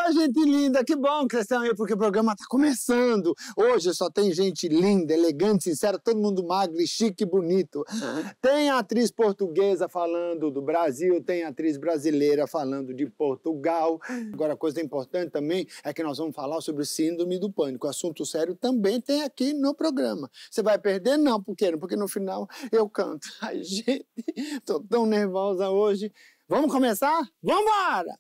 Oi, gente linda, que bom que vocês estão aí, porque o programa está começando. Hoje só tem gente linda, elegante, sincera, todo mundo magro, e chique e bonito. Tem atriz portuguesa falando do Brasil, tem atriz brasileira falando de Portugal. Agora, a coisa importante também é que nós vamos falar sobre síndrome do pânico. Assunto sério também tem aqui no programa. Você vai perder? Não, por quê? Porque no final eu canto. Ai, gente, tô tão nervosa hoje. Vamos começar? Vamos embora!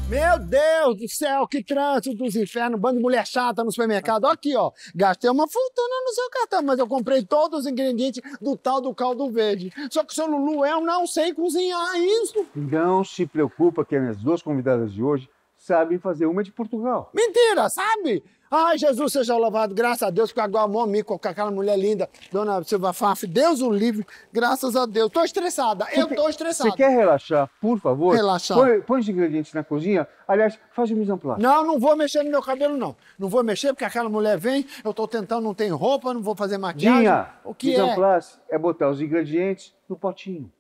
Meu Deus do céu, que trânsito dos infernos, bando de mulher chata no supermercado. Aqui, ó, gastei uma fortuna no seu cartão, mas eu comprei todos os ingredientes do tal do caldo verde. Só que, seu Lulu, eu não sei cozinhar isso. Não se preocupa que as minhas duas convidadas de hoje sabem fazer uma de Portugal. Mentira, sabe? Ai, Jesus seja louvado, graças a Deus, com a Momico, com aquela mulher linda, Dona Silva Faf, Deus o livre, graças a Deus. Tô estressada, tô estressada. Você quer relaxar, por favor? Relaxar. Põe os ingredientes na cozinha. Aliás, faz o mise en place. Não, não vou mexer no meu cabelo, não. Não vou mexer porque aquela mulher vem, eu tô tentando, não tem roupa, não vou fazer maquiagem. Dinha, O que mise é? en place é botar os ingredientes no potinho.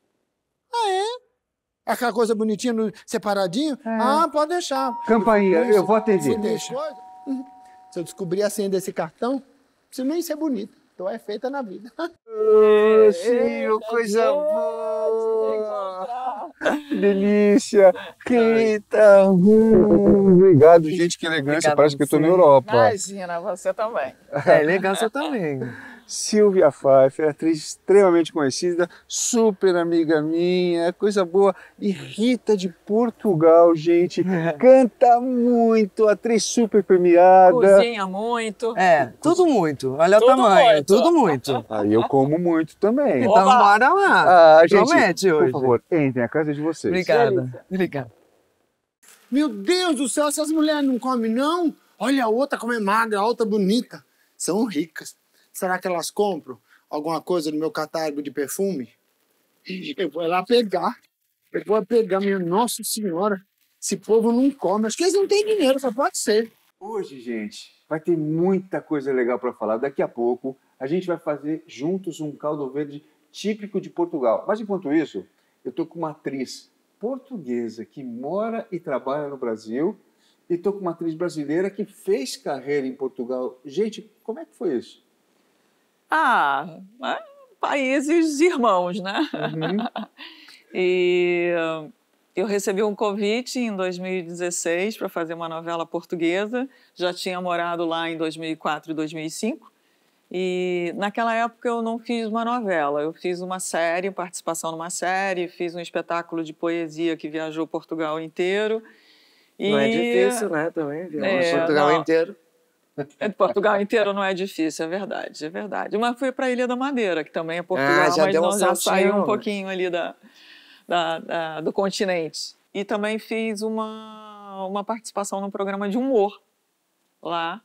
Ah, é? Aquela coisa bonitinha, separadinho? É. Ah, pode deixar. Campainha, eu vou atender. Deixa. Se eu descobrir a senha desse cartão, isso nem ser bonito. Então é feita na vida. Sim, coisa boa! Que delícia! Rita! Obrigado, gente, que elegância. Obrigada, Parece que eu tô na Europa. Imagina, você também. É, elegância também. Silvia Pfeiffer, atriz extremamente conhecida, super amiga minha, coisa boa. E Rita de Portugal, gente, canta muito, atriz super premiada. Cozinha muito. É, tudo muito. Olha o Tudo tamanho, muito. tudo muito. Aí eu como muito também. Então Oba! bora lá. Ah, gente, Promete hoje. por favor, entrem, a casa é de vocês. Obrigada. Obrigada. Meu Deus do céu, essas mulheres não comem, não? Olha a outra como é magra, a outra bonita. São ricas. Será que elas compram alguma coisa no meu catálogo de perfume? Eu vou lá pegar. Eu vou pegar, minha Nossa Senhora. Esse povo não come. Acho que eles não têm dinheiro, só pode ser. Hoje, gente, vai ter muita coisa legal para falar. Daqui a pouco, a gente vai fazer juntos um caldo verde típico de Portugal. Mas, enquanto isso, eu tô com uma atriz portuguesa que mora e trabalha no Brasil e tô com uma atriz brasileira que fez carreira em Portugal. Gente, como é que foi isso? Países irmãos, né? Uhum. E eu recebi um convite em 2016 para fazer uma novela portuguesa. Já tinha morado lá em 2004 e 2005. E naquela época eu não fiz uma novela, eu fiz uma série, participação numa série, fiz um espetáculo de poesia que viajou Portugal inteiro. Não é difícil, né? Também, viu? Portugal não. inteiro. Portugal inteiro não é difícil, é verdade, é verdade. Mas fui para a Ilha da Madeira, que também é Portugal, já mas deu um não, já saltinho. saiu um pouquinho ali do continente. E também fiz uma participação num programa de humor lá.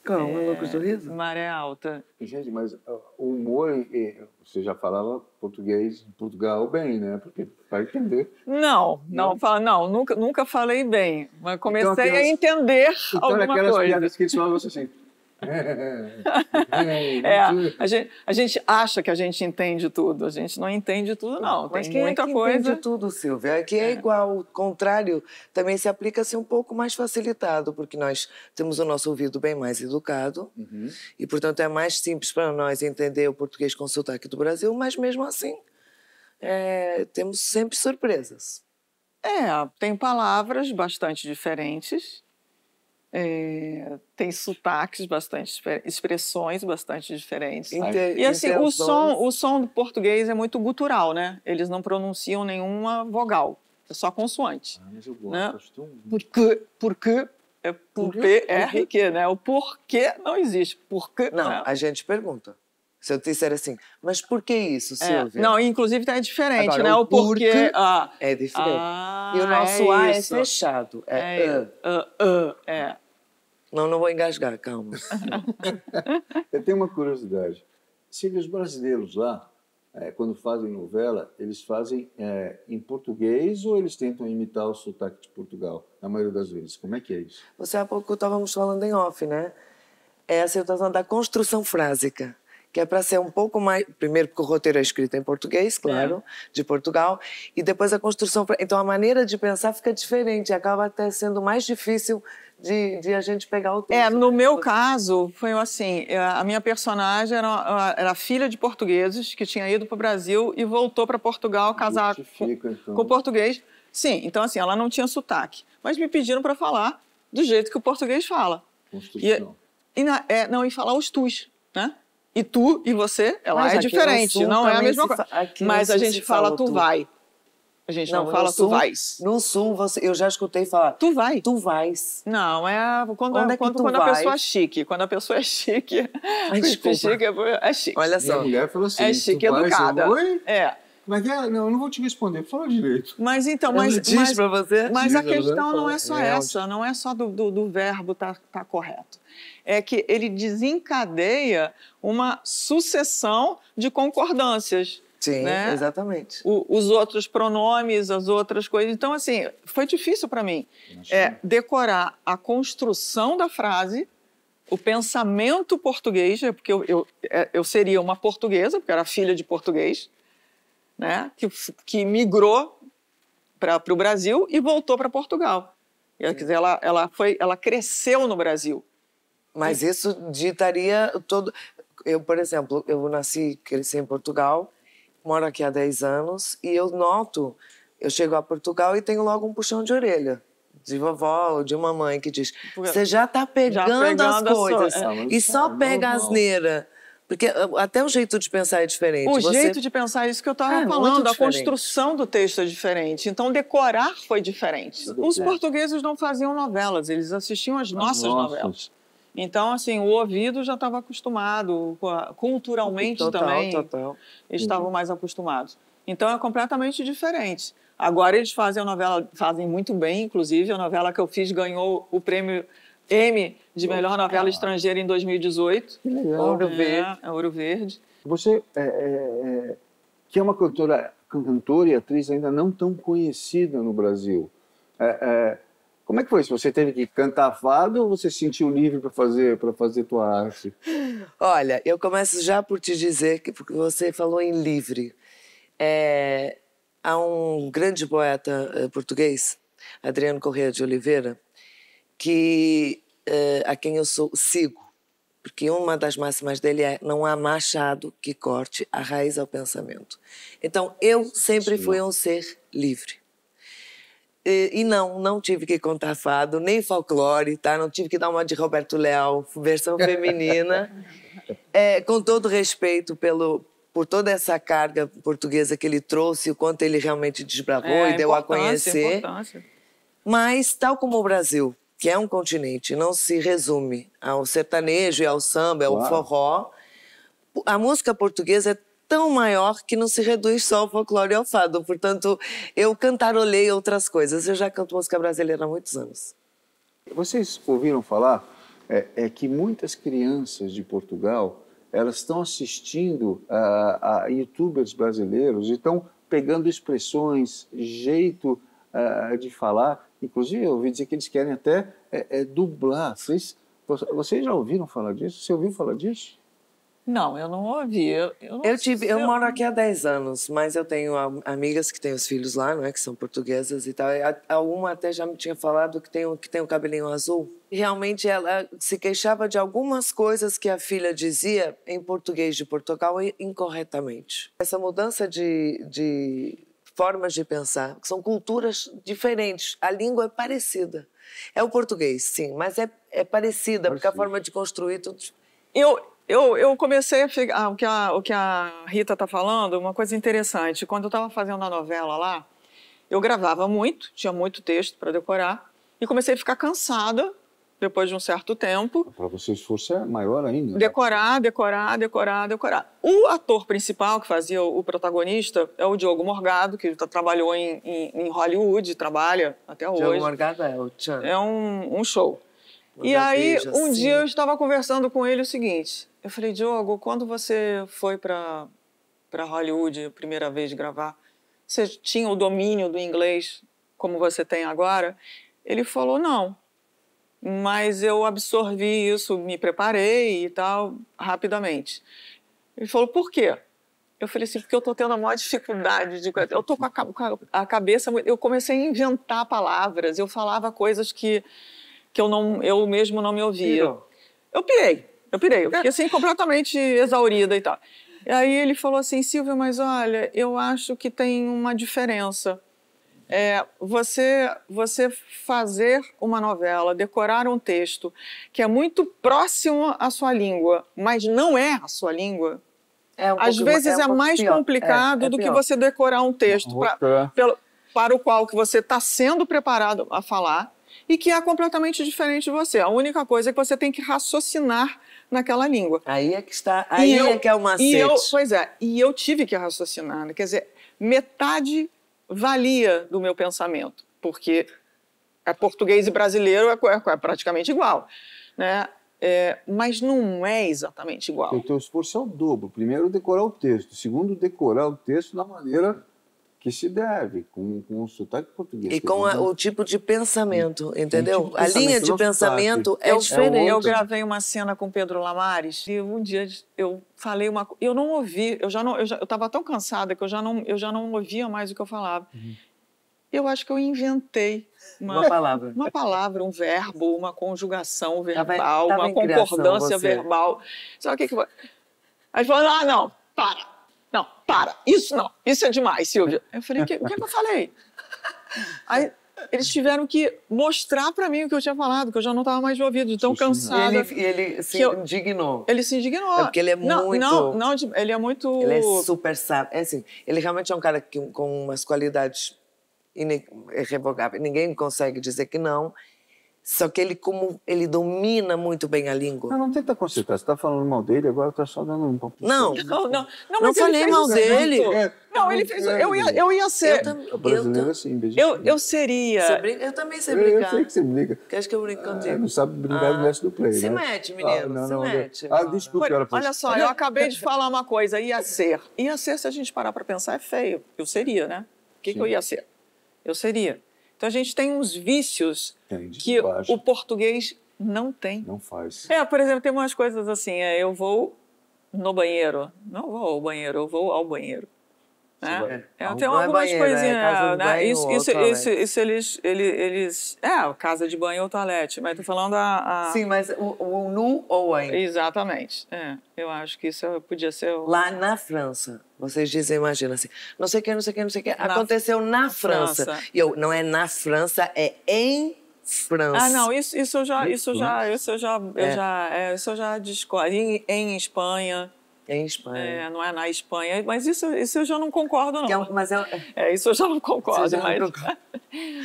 Calma, Loucos do Riso. Maré Alta. Gente, mas o humor, você já falava português de Portugal bem, né? Porque vai entender. Não, nunca falei bem, mas comecei aquelas- a entender Então, alguma aquelas coisa. piadas que eles falavam assim. A gente acha que a gente entende tudo, a gente não entende tudo, não. Mas Tem quem muita é que coisa. entende tudo, Silvia? Aqui é igual, o contrário também se aplica assim um pouco mais facilitado, porque nós temos o nosso ouvido bem mais educado e, portanto, é mais simples para nós entender o português com sotaque do Brasil, mas mesmo assim temos sempre surpresas. Tem palavras bastante diferentes, tem sotaques bastante, expressões bastante diferentes. E assim, o som do português é muito gutural, né? Eles não pronunciam nenhuma vogal, é só consoante. Mas eu gosto, Né? acho tão... Porque é por P-R-Q, né? O porquê não existe. Porquê, Não, né? a gente pergunta. Se eu te disser assim, mas por que isso, Silvia? Não, inclusive é diferente, Agora, né? o O porquê. é diferente. E o nosso A é isso. fechado. É. Não vou engasgar, calma. Eu tenho uma curiosidade. Se os brasileiros lá, quando fazem novela, eles fazem em português ou eles tentam imitar o sotaque de Portugal, na maioria das vezes? Como é que é isso? Você há pouco estávamos falando em off, né? É a situação da construção frásica, que é para ser um pouco mais... Primeiro, porque o roteiro é escrito em português, claro, de Portugal, e depois a construção... Então, a maneira de pensar fica diferente, acaba até sendo mais difícil de a gente pegar o texto. No meu caso, foi assim, a minha personagem era filha de portugueses que tinha ido para o Brasil e voltou para Portugal casar com português. Sim, então assim, ela não tinha sotaque, mas me pediram para falar do jeito que o português fala. Construção. E falar os tus, né? E tu e você, ela é diferente, não é a mesma coisa. Mas a gente fala tu vai. A gente não fala tu vais. No Sul, eu já escutei falar... Tu vai. Tu vais. Não, quando a pessoa é chique. Quando a pessoa é chique... Chique é chique. Olha só. Minha mulher falou assim... É chique, educada. Oi? É. Mas não, eu não vou te responder. Fala direito. Mas então... diz pra você? Mas a questão não é só essa. Não é só do verbo tá correto. É que ele desencadeia uma sucessão de concordâncias. Sim, né? Exatamente. Os outros pronomes, as outras coisas. Então, assim, foi difícil para mim decorar a construção da frase, o pensamento português, porque eu seria uma portuguesa, porque era filha de português, né? que migrou para o Brasil e voltou para Portugal. Quer dizer, ela cresceu no Brasil. Mas isso ditaria todo... Eu, por exemplo, eu cresci em Portugal, moro aqui há 10 anos e eu chego a Portugal e tenho logo um puxão de orelha de vovó ou de uma mãe que diz, você já está pegando as coisas e só pega a asneira. Porque até o jeito de pensar é diferente. Jeito de pensar é isso que eu estava falando, a construção do texto é diferente. Então, decorar foi diferente. Os portugueses não faziam novelas, eles assistiam às nossas novelas. Então, assim, o ouvido já estava acostumado, culturalmente também, eles estavam mais acostumados. Então, é completamente diferente. Agora, eles fazem a novela, fazem muito bem, inclusive, a novela que eu fiz ganhou o prêmio Emmy de melhor novela estrangeira em 2018. Que legal. Ouro Verde. Ouro Verde. Você, que é uma cantora e atriz ainda não tão conhecida no Brasil, como é que foi? Você teve que cantar fado ou você se sentiu livre para fazer tua arte? Olha, eu começo já por te dizer que porque você falou em livre. Há um grande poeta português, Adriano Corrêa de Oliveira, a quem eu sigo, porque uma das máximas dele é não há machado que corte a raiz ao pensamento. Então, eu sempre fui um ser livre. E não tive que contar fado, nem folclore, tá? Não tive que dar uma de Roberto Leal, versão feminina. Com todo respeito por toda essa carga portuguesa que ele trouxe, o quanto ele realmente desbravou e deu a conhecer. Mas, tal como o Brasil, que é um continente, não se resume ao sertanejo e ao samba, ao forró, a música portuguesa é tão maior que não se reduz só ao folclore e ao fado. Portanto, eu cantarolei outras coisas. Eu já canto música brasileira há muitos anos. Vocês ouviram falar que muitas crianças de Portugal elas estão assistindo a youtubers brasileiros e estão pegando expressões, jeito de falar. Inclusive, eu ouvi dizer que eles querem até dublar. Vocês já ouviram falar disso? Você ouviu falar disso? Não, eu não ouvi. Eu moro aqui há 10 anos, mas eu tenho amigas que têm os filhos lá, não é, que são portuguesas e tal. Alguma até já me tinha falado que tem o cabelinho azul. E realmente ela se queixava de algumas coisas que a filha dizia em português de Portugal incorretamente. Essa mudança de formas de pensar, que são culturas diferentes. A língua é parecida. É o português, sim, mas é parecida, porque a forma de construir tudo... Eu comecei o que a Rita está falando, uma coisa interessante. Quando eu estava fazendo a novela lá, eu gravava muito, tinha muito texto para decorar, e comecei a ficar cansada depois de um certo tempo. Para você o esforço é maior ainda. Decorar. O ator principal que fazia o protagonista é o Diogo Morgado, que trabalhou em Hollywood, trabalha até hoje. Diogo Morgado é o Tchan. É um show. E aí, um dia eu estava conversando com ele o seguinte, eu falei, Diogo, quando você foi para Hollywood a primeira vez gravar, você tinha o domínio do inglês como você tem agora? Ele falou, não, mas eu absorvi isso, me preparei e tal, rapidamente. Ele falou, por quê? Eu falei assim, porque eu estou tendo a maior dificuldade, eu estou com a cabeça, eu comecei a inventar palavras, eu falava coisas que eu mesmo não me ouvia. Eu pirei, eu fiquei assim completamente exaurida e tal. E aí ele falou assim, Silvia, mas olha, eu acho que tem uma diferença. Você fazer uma novela, decorar um texto que é muito próximo à sua língua, mas não é a sua língua, às vezes é mais complicado do que você decorar um texto para o qual que você está sendo preparado a falar e que é completamente diferente de você. A única coisa é que você tem que raciocinar naquela língua. Aí é que está, é que é o macete. E eu tive que raciocinar, né? Quer dizer, metade valia do meu pensamento, porque português e brasileiro é praticamente igual, né? Mas não é exatamente igual. O teu esforço é o dobro. Primeiro, decorar o texto. Segundo, decorar o texto da maneira que se deve, com o sotaque português. E com o tipo de pensamento, entendeu? A linha de pensamento é diferente. Eu gravei uma cena com Pedro Lamares e um dia eu falei uma coisa, eu não ouvi, eu estava tão cansada que eu já não ouvia mais o que eu falava. Eu acho que eu inventei uma palavra, um verbo, uma conjugação verbal, uma concordância verbal. Sabe o que foi? Aí falou, não, para. Não, para, isso não, isso é demais, Silvia. Eu falei, o que eu falei? Aí eles tiveram que mostrar para mim o que eu tinha falado, que eu já não estava mais de ouvido, de tão cansada. Ele se indignou. Ele se indignou. É porque ele é muito... ele é muito... Ele é super sábio. Assim, ele realmente é um cara com umas qualidades irrevogáveis. Ninguém consegue dizer que não. Só que ele domina muito bem a língua. Não tenta consertar. Você está falando mal dele, agora está só dando um pouco. Não falei mal dele. Não, ele fez. Eu ia ser. O brasileiro assim, eu seria. Eu também sei brincar. Eu sei que você brinca. Quer que eu brinque contigo? Não sabe brincar no resto do play. Se né? mete, menino. Se mete. Desculpa. Olha só, eu acabei de falar uma coisa. Ia ser, se a gente parar para pensar, é feio. Eu seria, né? O que eu ia ser? Eu seria. Então, a gente tem uns vícios que o português não tem. Não faz. Por exemplo, tem umas coisas assim, eu vou no banheiro. Não vou ao banheiro, eu vou ao banheiro. Né? Tem algumas coisinhas, né? Isso eles... casa de banho ou toalete, mas tô falando Sim, mas o nu ou em. Exatamente. Eu acho que isso podia ser... Lá na França, vocês dizem, imagina assim, não sei o que. Aconteceu na França. E não é na França, é em França. Não, isso eu já discordo. Em Espanha... Em Espanha. Não é na Espanha, mas isso eu já não concordo, não. Isso eu já não concordo.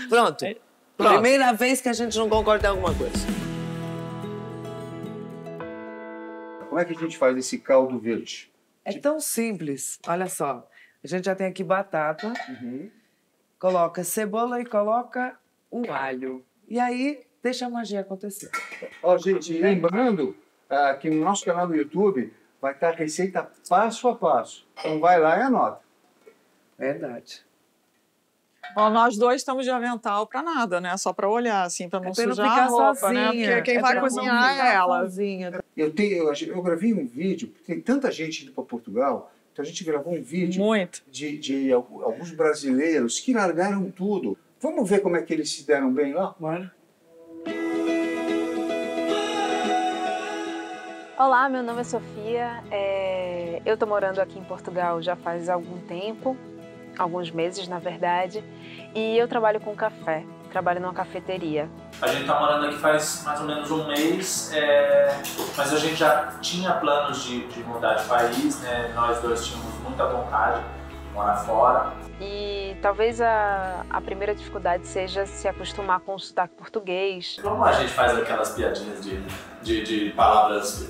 Pronto. Primeira vez que a gente não concorda em alguma coisa. Como é que a gente faz esse caldo verde? É tão simples. Olha só. A gente já tem aqui batata, coloca cebola e coloca o alho. E aí, deixa a magia acontecer. Gente, lembrando que no nosso canal do YouTube vai estar a receita passo a passo. Então vai lá e anota. Verdade. Bom, nós dois estamos de avental para nada, né? Só para olhar, assim, para não sujar a roupa, sozinha, né? Porque quem vai cozinhar é ela. Sozinha. Eu gravei um vídeo, porque tem tanta gente indo para Portugal, então a gente gravou um vídeo de alguns brasileiros que largaram tudo. Vamos ver como é que eles se deram bem lá? Bora. Olá, meu nome é Sofia, eu estou morando aqui em Portugal já faz algum tempo, alguns meses na verdade, e eu trabalho com café, trabalho numa cafeteria. A gente está morando aqui faz mais ou menos um mês, mas a gente já tinha planos de mudar de país, né? Nós dois tínhamos muita vontade de morar fora. E talvez a primeira dificuldade seja se acostumar com o sotaque português. Como a gente faz aquelas piadinhas de palavras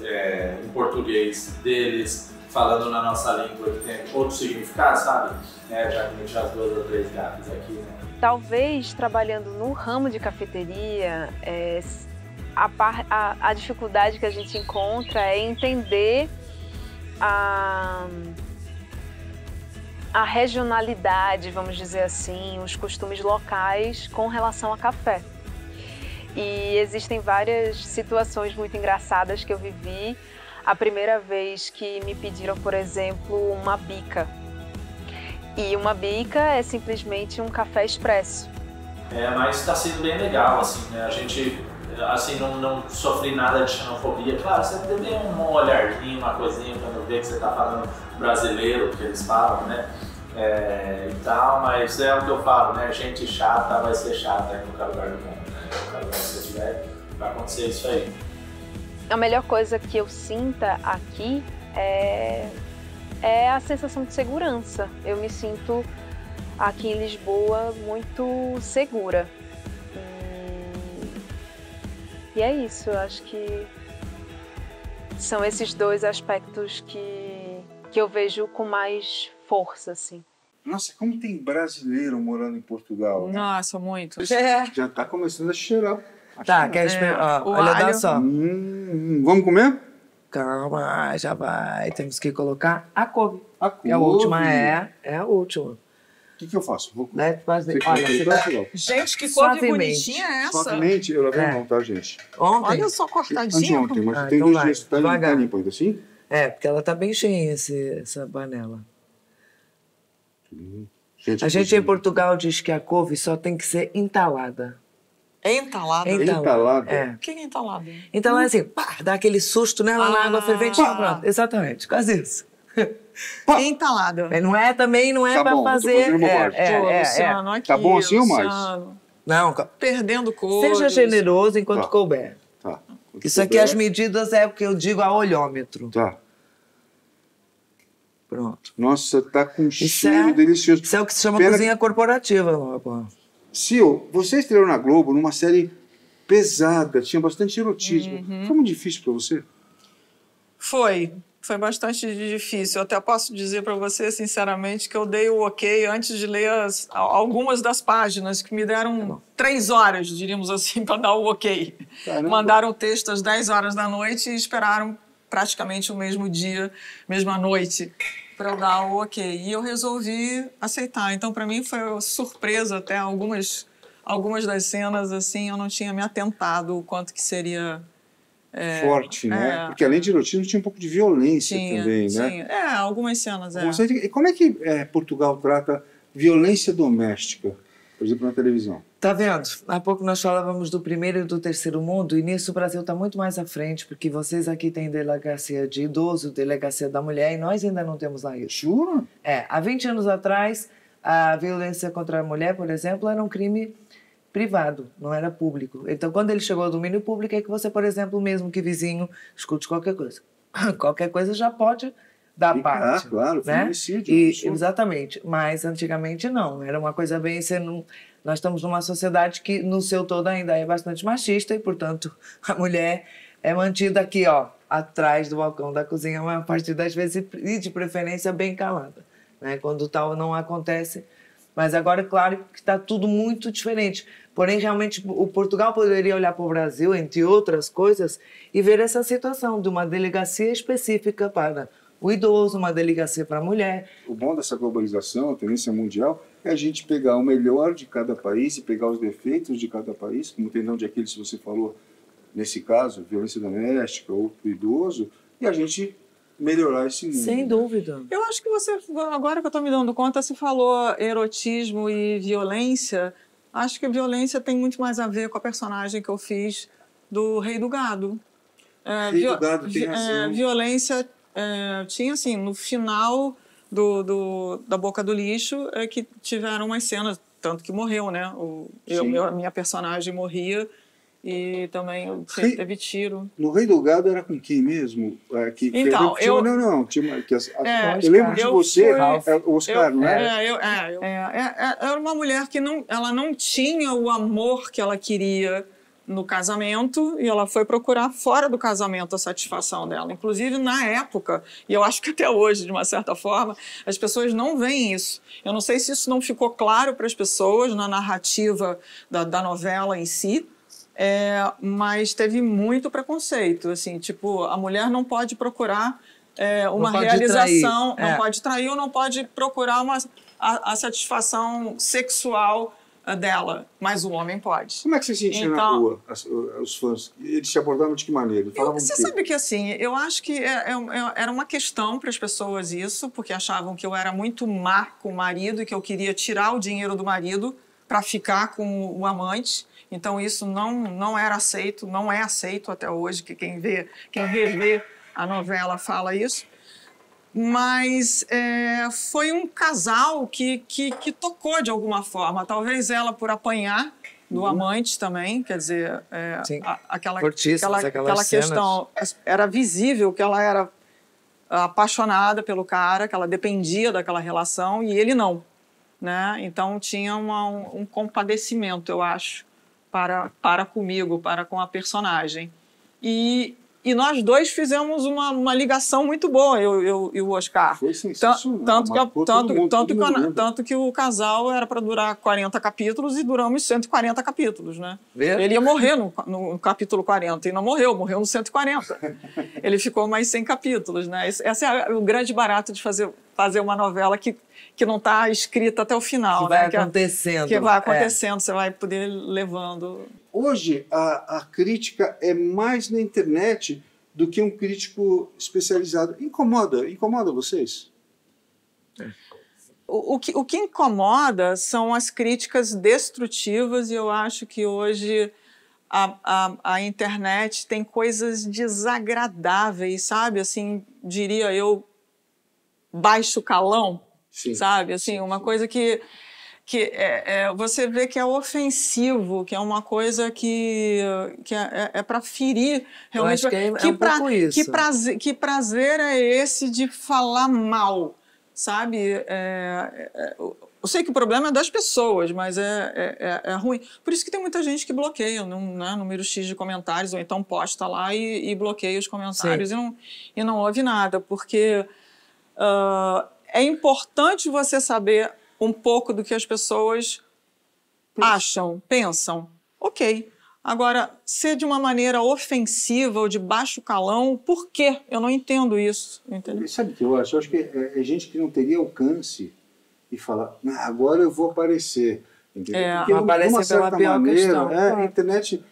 em português deles, falando na nossa língua que tem outro significado, sabe? Já que a gente já as 2 ou 3 gatos aqui, né? Talvez trabalhando no ramo de cafeteria, a dificuldade que a gente encontra é entender a regionalidade, vamos dizer assim, os costumes locais com relação a café. E existem várias situações muito engraçadas que eu vivi. A primeira vez que me pediram, por exemplo, uma bica. E uma bica é simplesmente um café expresso. Mas está sendo bem legal, assim, né? A gente, assim, não sofri nada de xenofobia. Claro, você teve um olharzinho, uma coisinha, quando vê que você está falando brasileiro, que eles falam, né? E tal, mas é o que eu falo, né? Gente chata vai ser chata em qualquer lugar do mundo, né? Em qualquer lugar que você estiver, vai acontecer isso aí. A melhor coisa que eu sinta aqui é a sensação de segurança. Eu me sinto aqui em Lisboa muito segura. E é isso, eu acho que são esses dois aspectos que eu vejo com mais força, assim. Nossa, como tem brasileiro morando em Portugal? Nossa, muito. Já está começando a cheirar. Tá, quer esperar? Olha, dá só. Vamos comer? Calma, já vai. Temos que colocar a couve. A couve. É a última, é a última. O que eu faço? Vou comer. Né? Olha, você tá... Gente, que couve Suavemente. bonitinha é essa? Suavemente, eu lavei a mão, tá, gente? Ontem? Olha só, cortadinha. Anteontem, mas tem então 2 vai, dias. Tá devagar. limpo ainda assim? Porque ela tá bem cheia, essa panela. Gente, A gente em Portugal diz que a couve só tem que ser entalada. É entalada? Entalada? O que é entalada? Então é assim, pá, dá aquele susto nela na água fervente. Pronto, exatamente, quase isso. Entalada. Mas não é Tá pra bom, fazer. tô fazendo bobagem. Luciano, aqui, Tá bom assim ou mais? Luciano. Não, Perdendo cor. seja generoso enquanto couber. Tá. Isso aqui, as medidas é o que eu digo a olhômetro. Tá. Pronto. Nossa, tá com um Isso cheiro delicioso. Isso é o que se chama Pena cozinha corporativa, pô. Sil, você estreou na Globo numa série pesada, tinha bastante erotismo. Foi muito difícil pra você? Foi bastante difícil. Eu até posso dizer para você, sinceramente, que eu dei o ok antes de ler algumas das páginas, que me deram 3 horas, diríamos assim, para dar o ok. Caramba. Mandaram o texto às 10 horas da noite e esperaram praticamente o mesmo dia, mesma noite, para eu dar o ok. E eu resolvi aceitar. Então, para mim, foi surpresa até algumas das cenas, assim, eu não tinha me atentado o quanto que seria... Forte, né? Porque além de erotismo, tinha um pouco de violência também, né? Algumas cenas, E como é que Portugal trata violência doméstica, por exemplo, na televisão? Tá vendo? Há pouco nós falávamos do primeiro e do terceiro mundo, e nisso o Brasil está muito mais à frente, porque vocês aqui têm delegacia de idoso, delegacia da mulher, e nós ainda não temos lá isso. Jura? Há 20 anos atrás, a violência contra a mulher, por exemplo, era um crime privado, não era público. Então, quando ele chegou ao domínio público, é que você, por exemplo, mesmo que vizinho, escute qualquer coisa. Qualquer coisa já pode dar parte. Claro, né? feminicídio. Exatamente. Mas antigamente não. Era uma coisa bem... Nós estamos numa sociedade que, no seu todo, ainda é bastante machista e, portanto, a mulher é mantida aqui, ó, atrás do balcão da cozinha, a partir das vezes, e de preferência bem calada, né? Quando tal não acontece. Mas agora, claro, que está tudo muito diferente. Porém, realmente, o Portugal poderia olhar para o Brasil, entre outras coisas, e ver essa situação de uma delegacia específica para o idoso, uma delegacia para a mulher. O bom dessa globalização, a tendência mundial, é a gente pegar o melhor de cada país e pegar os defeitos de cada país, como o tendão de Aquiles, se você falou, nesse caso, violência doméstica ou do idoso, e a gente melhorar esse mundo. Sem dúvida. Eu acho que você, agora que eu estou me dando conta, você falou erotismo e violência. Acho que a violência tem muito mais a ver com a personagem que eu fiz do Rei do Gado. Rei do Gado tem razão. Violência tinha, assim, no final da Boca do Lixo, que tiveram umas cenas, tanto que morreu, né? A minha personagem morria. E também teve tiro. No Rei do Gado era com quem mesmo? Então, eu lembro de você, o Oscar, não é? Era uma mulher que ela não tinha o amor que ela queria no casamento e ela foi procurar fora do casamento a satisfação dela. Inclusive, na época, e eu acho que até hoje, de uma certa forma, as pessoas não veem isso. Eu não sei se isso não ficou claro para as pessoas na narrativa da novela em si, mas teve muito preconceito, assim, tipo, a mulher não pode procurar uma pode realização, trair. não pode trair ou não pode procurar a satisfação sexual dela, mas o homem pode. Como é que você sentia na rua, os fãs? Eles te abordavam de que maneira? Você sabe que, assim, eu acho que era uma questão para as pessoas isso, porque achavam que eu era muito má com o marido e que eu queria tirar o dinheiro do marido para ficar com o amante. Então, isso não era aceito, não é aceito até hoje, que quem revê a novela fala isso. Mas foi um casal que tocou de alguma forma. Talvez ela por apanhar do amante também, quer dizer, aquela questão, era visível que ela era apaixonada pelo cara, que ela dependia daquela relação e ele não, né? Então tinha um compadecimento, eu acho, para comigo, para com a personagem. E nós dois fizemos uma ligação muito boa, eu e o Oscar. Foi sensacional. Tanto que o casal era para durar 40 capítulos e duramos 140 capítulos, né? Ele ia morrer no capítulo 40 e não morreu no 140. Ele ficou mais 100 capítulos, né? Esse é o grande barato de fazer uma novela que não está escrita até o final. Que vai acontecendo. Que vai acontecendo, você vai poder levando. Hoje, a crítica é mais na internet do que um crítico especializado. Incomoda vocês? O que incomoda são as críticas destrutivas, e eu acho que hoje a internet tem coisas desagradáveis, sabe? Assim, diria eu, baixo calão, sim, sabe? Assim, sim, uma coisa que você vê que é ofensivo, que é uma coisa que é para ferir realmente. Eu acho que é um pouco isso. Que prazer é esse de falar mal, sabe? Eu sei que o problema é das pessoas, mas é ruim. Por isso que tem muita gente que bloqueia, né, número X de comentários, ou então posta lá e bloqueia os comentários e não ouve nada, porque é importante você saber um pouco do que as pessoas acham, pensam. Ok. Agora, ser de uma maneira ofensiva ou de baixo calão, por quê? Eu não entendo isso. Entendeu? Sabe o que eu acho? Eu acho que é gente que não teria alcance e falar, agora eu vou aparecer. Entendeu? Porque aparece de uma certa pela pior maneira, questão. A internet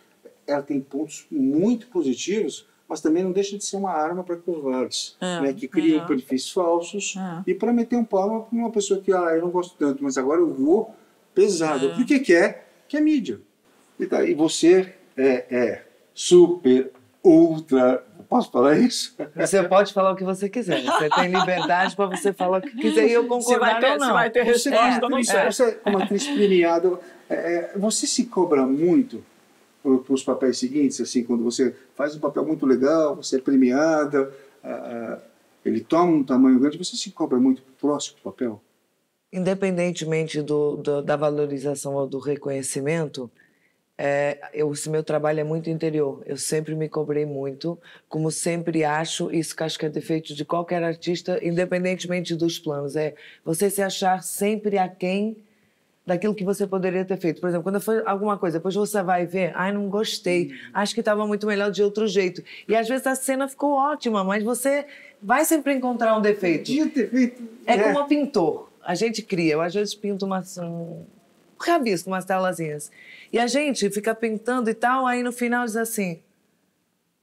ela tem pontos muito positivos, mas também não deixa de ser uma arma para covardes, né, que criam perfis falsos e para meter um pau para uma pessoa que eu não gosto tanto, mas agora eu vou pesado. Porque que é mídia. E você é super, ultra... Posso falar isso? Você pode falar o que você quiser. Você tem liberdade para você falar o que quiser e eu concordar ou não. Se vai ter resposta, não sei. Você, como atriz premiada, você se cobra muito para os papéis seguintes, assim, quando você faz um papel muito legal, você é premiada, ele toma um tamanho grande, você se cobra muito para o próximo papel? Independentemente da valorização ou do reconhecimento, esse meu trabalho é muito interior. Eu sempre me cobrei muito, como sempre acho, isso que acho que é defeito de qualquer artista, independentemente dos planos, você se achar sempre aquém daquilo que você poderia ter feito. Por exemplo, quando foi alguma coisa, depois você vai ver, não gostei, acho que estava muito melhor de outro jeito. E às vezes a cena ficou ótima, mas você vai sempre encontrar um defeito. Podia ter feito. Como pintor, a gente cria, eu às vezes pinto um rabisco, umas telazinhas. E a gente fica pintando e tal, aí no final diz assim,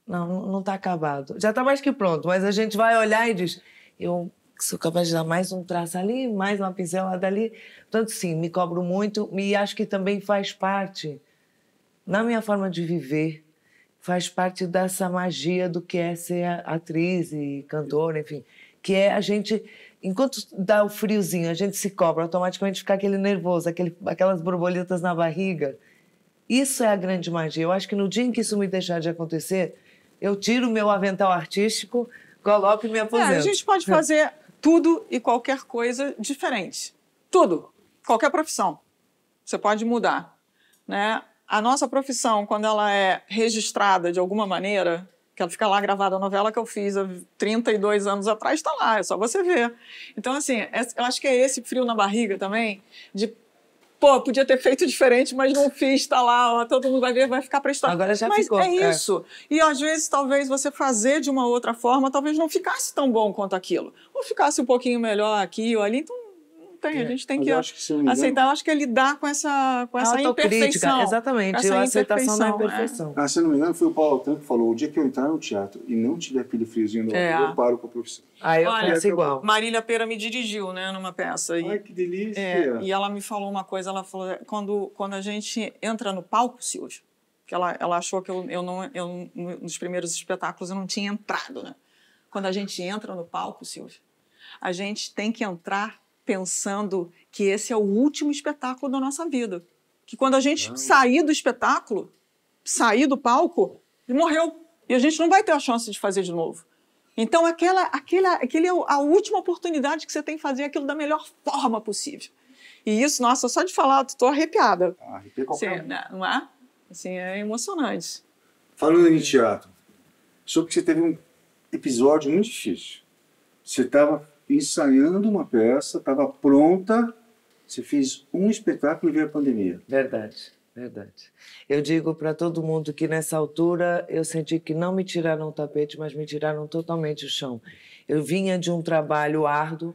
não está acabado. Já está mais que pronto, mas a gente vai olhar e diz, eu sou capaz de dar mais um traço ali, mais uma pincelada ali. Portanto, sim, me cobro muito e acho que também faz parte, na minha forma de viver, faz parte dessa magia do que é ser atriz e cantora, enfim, que é a gente, enquanto dá o friozinho, a gente se cobra, automaticamente fica aquele nervoso, aquelas borboletas na barriga. Isso é a grande magia. Eu acho que no dia em que isso me deixar de acontecer, eu tiro o meu avental artístico, coloco e me aposento. A gente pode fazer tudo e qualquer coisa diferente. Tudo. Qualquer profissão. Você pode mudar, né? A nossa profissão, quando ela é registrada de alguma maneira, que ela fica lá gravada, a novela que eu fiz há 32 anos atrás está lá, é só você ver. Então, assim, eu acho que é esse frio na barriga também, de pô, podia ter feito diferente, mas não fiz, tá lá, ó, todo mundo vai ver, vai ficar pra história. Agora já mas ficou. é isso. E às vezes, talvez você fazer de uma outra forma, talvez não ficasse tão bom quanto aquilo. Ou ficasse um pouquinho melhor aqui ou ali, então não tem, a gente tem que aceitar. Eu acho que é lidar com essa imperfeição. Exatamente, a aceitação da imperfeição. Se eu não me engano, foi o Paulo Altran que falou, o dia que eu entrar no teatro e não tiver aquele friozinho no olho, eu paro com a profissão. Eu penso igual. Marília Pêra me dirigiu, né, numa peça. Ai, que delícia! E ela me falou uma coisa, ela falou, quando a gente entra no palco, Silvia, que ela achou que eu nos primeiros espetáculos eu não tinha entrado, né? Quando a gente entra no palco, Silvia, a gente tem que entrar pensando que esse é o último espetáculo da nossa vida. Que quando a gente sair do espetáculo, sair do palco, ele morreu. E a gente não vai ter a chance de fazer de novo. Então, aquele é a última oportunidade que você tem que fazer aquilo da melhor forma possível. E isso, nossa, só de falar, estou arrepiada. Arrepia qualquer um. Não é? Assim, é emocionante. Falando em teatro, soube que você teve um episódio muito difícil. Você estava ensaiando uma peça, estava pronta, você fez um espetáculo e veio a pandemia. Verdade. Eu digo para todo mundo que nessa altura eu senti que não me tiraram o tapete, mas me tiraram totalmente o chão. Eu vinha de um trabalho árduo,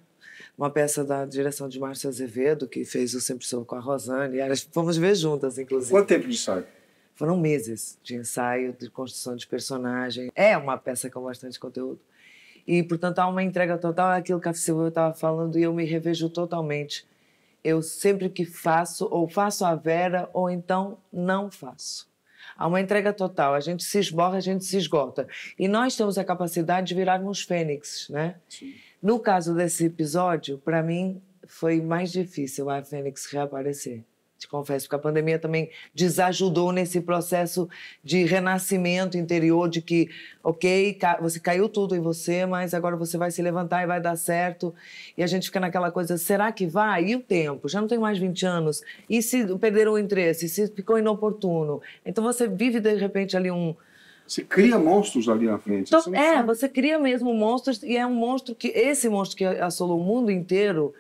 uma peça da direção de Márcio Azevedo, que fez o Sempre Sou com a Rosane, fomos ver juntas, inclusive. Quanto tempo de ensaio? Foram meses de ensaio, de construção de personagem. É uma peça com bastante conteúdo. E, portanto, há uma entrega total, aquilo que a Silvia estava falando, e eu me revejo totalmente. Eu sempre que faço, ou faço a Vera, ou então não faço. Há uma entrega total, a gente se esborra, a gente se esgota. E nós temos a capacidade de virarmos fênix, né? Sim. No caso desse episódio, para mim, foi mais difícil a fênix reaparecer. Te confesso, porque a pandemia também desajudou nesse processo de renascimento interior, de que, ok, você caiu tudo em você, mas agora você vai se levantar e vai dar certo. E a gente fica naquela coisa, será que vai? E o tempo? Já não tenho mais 20 anos. E se perderam o interesse? E se ficou inoportuno? Então você vive, de repente, ali Você cria monstros ali na frente. Então, você cria mesmo monstros, e é um monstro que... Esse monstro que assolou o mundo inteiro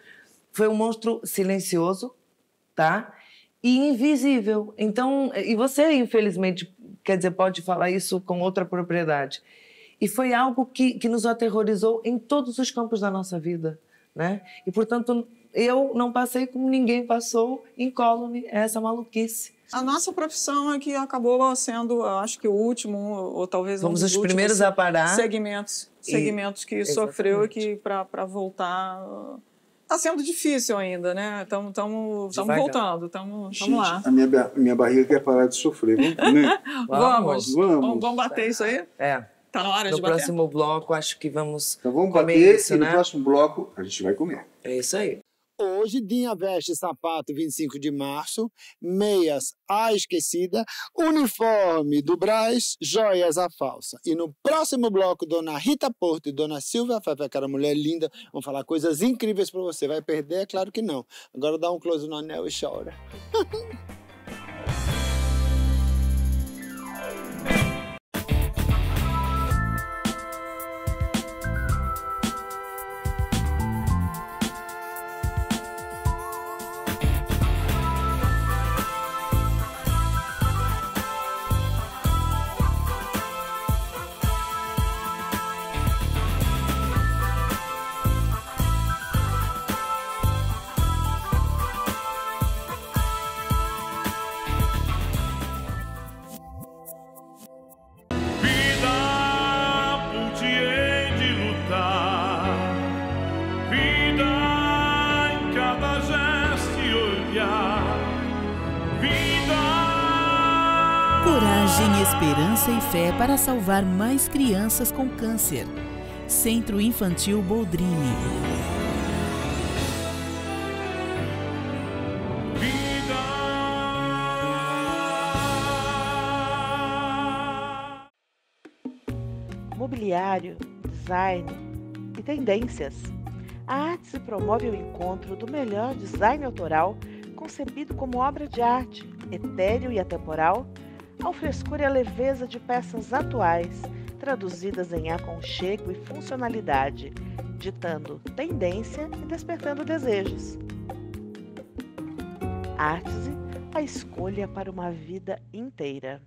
foi um monstro silencioso, tá? E invisível. Então, e você, infelizmente, quer dizer, pode falar isso com outra propriedade. E foi algo que nos aterrorizou em todos os campos da nossa vida, né? E, portanto, eu não passei como ninguém passou incólume essa maluquice. A nossa profissão é que acabou sendo, acho que o último, ou talvez fomos um dos os primeiros a parar. Segmentos que sofreu e que para voltar... Está sendo difícil ainda, né? Estamos voltando, estamos lá. A minha barriga quer parar de sofrer. Vamos bater isso aí? Tá na hora de bater? No próximo bloco, acho que vamos Então vamos comer bater isso, e né? no próximo bloco a gente vai comer. É isso aí. Hoje, Dinha veste sapato 25 de março, meias A Esquecida, uniforme do Brás, joias A Falsa. E no próximo bloco, Dona Rita Porto e Dona Silvia Fefe, aquela mulher linda, vão falar coisas incríveis para você. Vai perder? É claro que não. Agora dá um close no anel e chora. Coragem, esperança e fé para salvar mais crianças com câncer. Centro Infantil Boldrini. Mobiliário, design e tendências. A Artse promove o encontro do melhor design autoral, concebido como obra de arte, etéreo e atemporal, ao frescor e a leveza de peças atuais, traduzidas em aconchego e funcionalidade, ditando tendência e despertando desejos. Artse, a escolha para uma vida inteira.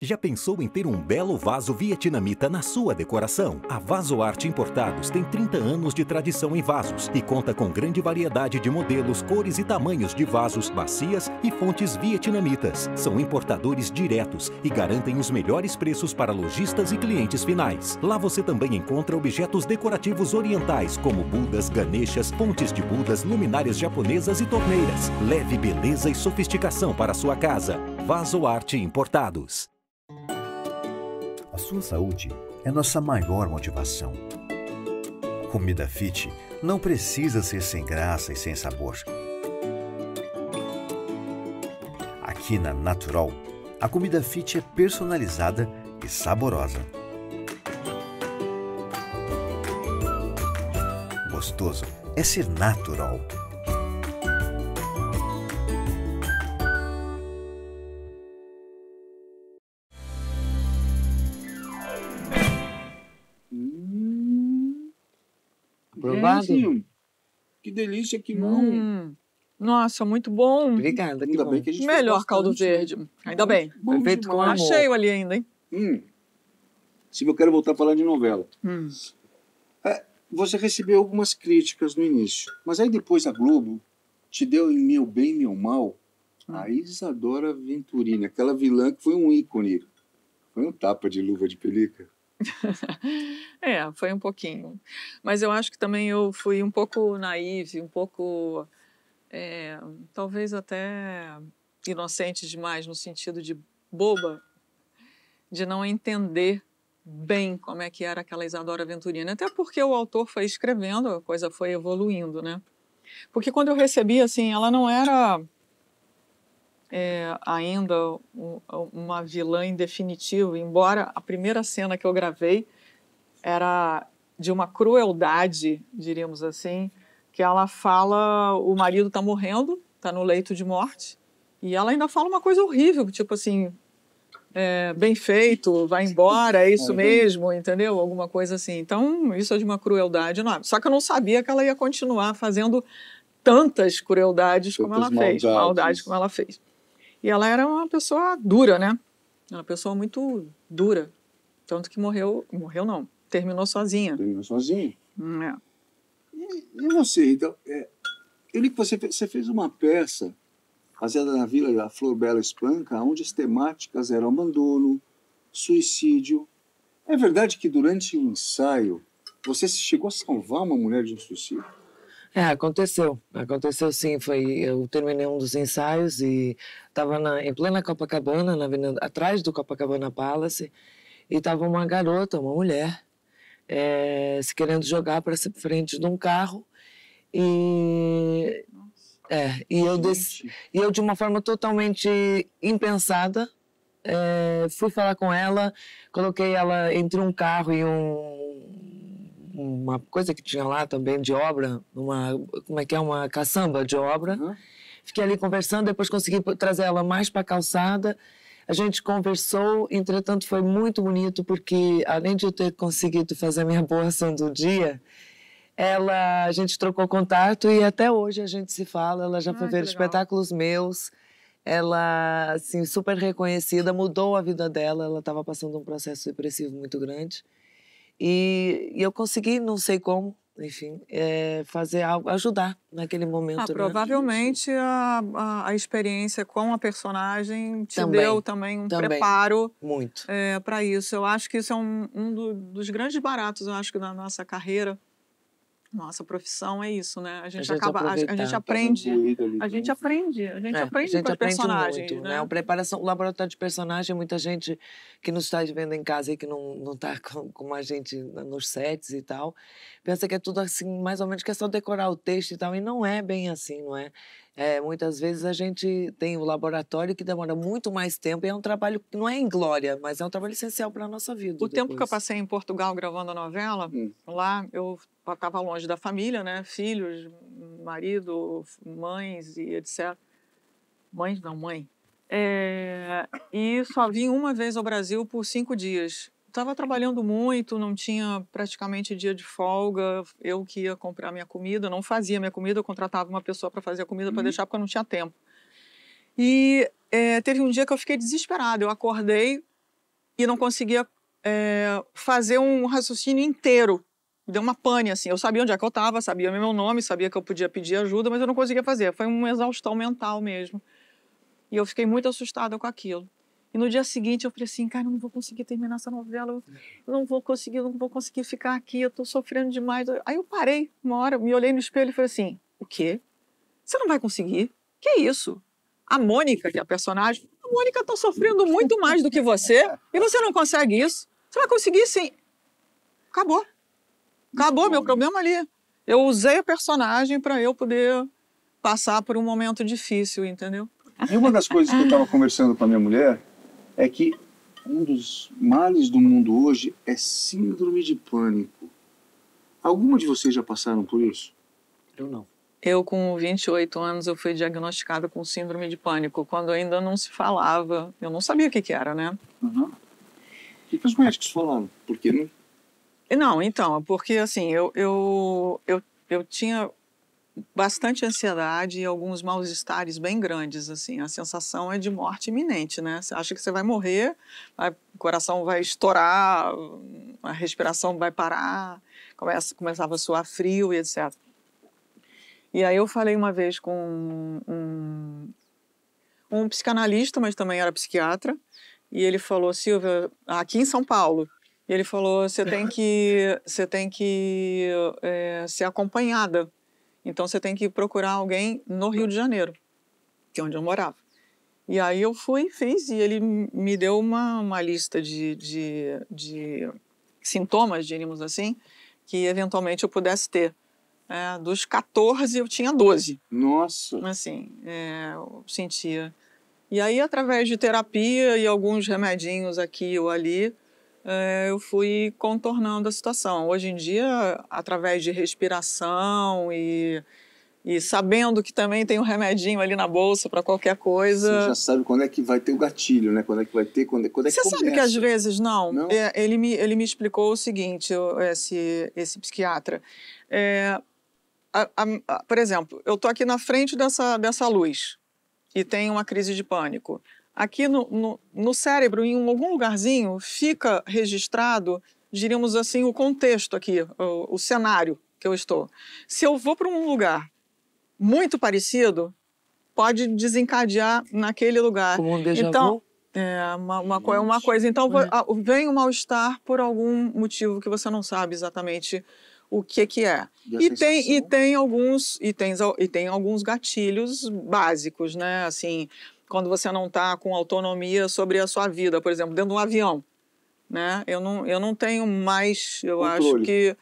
Já pensou em ter um belo vaso vietnamita na sua decoração? A Vaso Arte Importados tem 30 anos de tradição em vasos e conta com grande variedade de modelos, cores e tamanhos de vasos, bacias e fontes vietnamitas. São importadores diretos e garantem os melhores preços para lojistas e clientes finais. Lá você também encontra objetos decorativos orientais, como budas, ganeshas, fontes de budas, luminárias japonesas e torneiras. Leve beleza e sofisticação para a sua casa. Vaso Arte Importados. A sua saúde é nossa maior motivação. Comida fit não precisa ser sem graça e sem sabor. Aqui na Natural, a comida fit é personalizada e saborosa. Gostoso é ser natural. Aprovado? Gente, que delícia, que bom. Nossa, muito bom. Obrigada, que Ainda bom. bem que a gente Melhor fez caldo bastante. verde. Ainda bem. Bom Foi feito com demais. Tá amor. cheio ali ainda, hein? Silvia, eu quero voltar a falar de novela. Você recebeu algumas críticas no início, mas aí depois a Globo te deu em Meu Bem, Meu Mal a Isadora Venturini, aquela vilã que foi um ícone. Foi um tapa de luva de pelica. Foi um pouquinho. Mas eu acho que também eu fui um pouco naive, um pouco, talvez até inocente demais, no sentido de boba, de não entender bem como é que era aquela Isadora Venturini. Até porque o autor foi escrevendo, a coisa foi evoluindo, né? Porque quando eu recebi, assim, ela não era ainda uma vilã em definitivo, embora a primeira cena que eu gravei era de uma crueldade, diríamos assim, que ela fala, o marido está morrendo, está no leito de morte, e ela ainda fala uma coisa horrível, tipo assim, bem feito, vai embora, é isso mesmo, entendeu? Alguma coisa assim. Então, isso é de uma crueldade enorme. Só que eu não sabia que ela ia continuar fazendo tantas crueldades como ela fez, maldades como ela fez. E ela era uma pessoa dura, né? Uma pessoa muito dura. Tanto que morreu não, terminou sozinha. Terminou sozinha? E você, então, eu li que você fez uma peça baseada na Vila da Flor Bela Espanca, onde as temáticas eram abandono, suicídio. É verdade que durante o ensaio você chegou a salvar uma mulher de um suicídio? Aconteceu. Aconteceu sim. Eu terminei um dos ensaios e estava em plena Copacabana, atrás do Copacabana Palace, e estava uma garota, uma mulher, se querendo jogar para frente de um carro. E eu, de uma forma totalmente impensada, fui falar com ela, coloquei ela entre um carro e uma coisa que tinha lá também de obra, uma caçamba de obra. Fiquei ali conversando, depois consegui trazer ela mais para a calçada. A gente conversou, entretanto foi muito bonito, porque além de eu ter conseguido fazer a minha boa ação do dia, a gente trocou contato e até hoje a gente se fala. Ela já foi ver espetáculos meus. Ela, assim, super reconhecida, mudou a vida dela. Ela estava passando um processo depressivo muito grande. E eu consegui, não sei como, enfim, fazer algo, ajudar naquele momento. Provavelmente a experiência com a personagem te deu também um preparo para isso. Eu acho que isso é um dos grandes baratos, eu acho, que na nossa carreira. Nossa profissão é isso, né? A gente aprende com os personagens, muito, né? A preparação, o laboratório de personagem, muita gente que nos está vendo em casa e que não está com a gente nos sets e tal, pensa que é tudo assim, mais ou menos, que é só decorar o texto e tal, e não é bem assim, não é? Muitas vezes a gente tem o laboratório que demora muito mais tempo e é um trabalho que não é inglória, mas é um trabalho essencial para a nossa vida. O tempo que eu passei em Portugal gravando a novela, lá eu estava longe da família, né? Filhos, marido, mães e etc. Mãe. E só vim uma vez ao Brasil por 5 dias estava trabalhando muito, não tinha praticamente dia de folga. Eu que ia comprar minha comida, não fazia minha comida, eu contratava uma pessoa para fazer a comida para deixar, porque eu não tinha tempo. E teve um dia que eu fiquei desesperada. Eu acordei e não conseguia fazer um raciocínio inteiro. Me deu uma pane, assim. Eu sabia onde é que eu estava, sabia meu nome, sabia que eu podia pedir ajuda, mas eu não conseguia fazer. Foi uma exaustão mental mesmo. E eu fiquei muito assustada com aquilo. E no dia seguinte eu falei assim, cara, eu não vou conseguir terminar essa novela, eu não vou conseguir ficar aqui, eu tô sofrendo demais. Aí eu parei uma hora, me olhei no espelho e falei assim, o quê? Você não vai conseguir? Que isso? A Mônica, que é a personagem, a Mônica tá sofrendo muito mais do que você e você não consegue isso. Você vai conseguir sim. Acabou. Acabou meu problema ali. Eu usei a personagem para eu poder passar por um momento difícil, entendeu? E uma das coisas que eu estava conversando com a minha mulher é que um dos males do mundo hoje é síndrome de pânico. Alguma de vocês já passaram por isso? Eu não. Eu, com 28 anos, eu fui diagnosticada com síndrome de pânico, quando ainda não se falava. Eu não sabia o que era, né? Uhum. O que os médicos falaram? Por que não? Não, então, porque assim, eu tinha bastante ansiedade e alguns mal-estares bem grandes, assim. A sensação é de morte iminente, né? Você acha que você vai morrer, o coração vai estourar, a respiração vai parar, começava a suar frio e etc. E aí eu falei uma vez com um psicanalista, mas também era psiquiatra, e ele falou, Silvia, aqui em São Paulo, e ele falou, você tem que ser acompanhada. Então, você tem que procurar alguém no Rio de Janeiro, que é onde eu morava. E aí eu fui, fiz, e ele me deu uma lista de sintomas, diríamos assim, que eventualmente eu pudesse ter. Dos 14, eu tinha 12. Nossa! Assim, eu sentia. E aí, através de terapia e alguns remedinhos aqui ou ali, eu fui contornando a situação. Hoje em dia, através de respiração e sabendo que também tem um remedinho ali na bolsa para qualquer coisa... Você já sabe quando é que vai ter o gatilho, né? Quando é que vai ter, quando é que Você começa. Sabe que às vezes não? Ele me explicou o seguinte, esse psiquiatra. Por exemplo, eu estou aqui na frente dessa luz e tenho uma crise de pânico. Aqui no cérebro, em algum lugarzinho, fica registrado, diríamos assim, o contexto aqui, o cenário que eu estou. Se eu vou para um lugar muito parecido, pode desencadear naquele lugar. Como um déjà vu? Então, uma coisa. Então, vem o mal-estar por algum motivo que você não sabe exatamente o que é. E tem alguns gatilhos básicos, né? Assim, quando você não está com autonomia sobre a sua vida, por exemplo, dentro de um avião, né? Eu não tenho mais, eu controle. Acho que...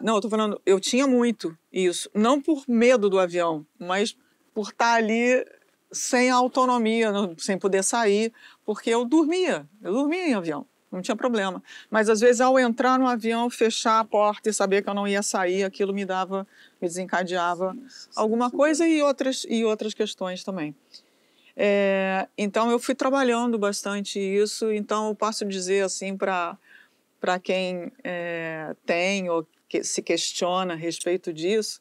não, eu tô falando, eu tinha muito isso, não por medo do avião, mas por estar ali sem autonomia, sem poder sair, porque eu dormia em avião, não tinha problema. Mas às vezes ao entrar no avião, fechar a porta e saber que eu não ia sair, aquilo me desencadeava alguma coisa e outras questões também. Então eu fui trabalhando bastante isso, então eu posso dizer assim para quem tem ou que se questiona a respeito disso,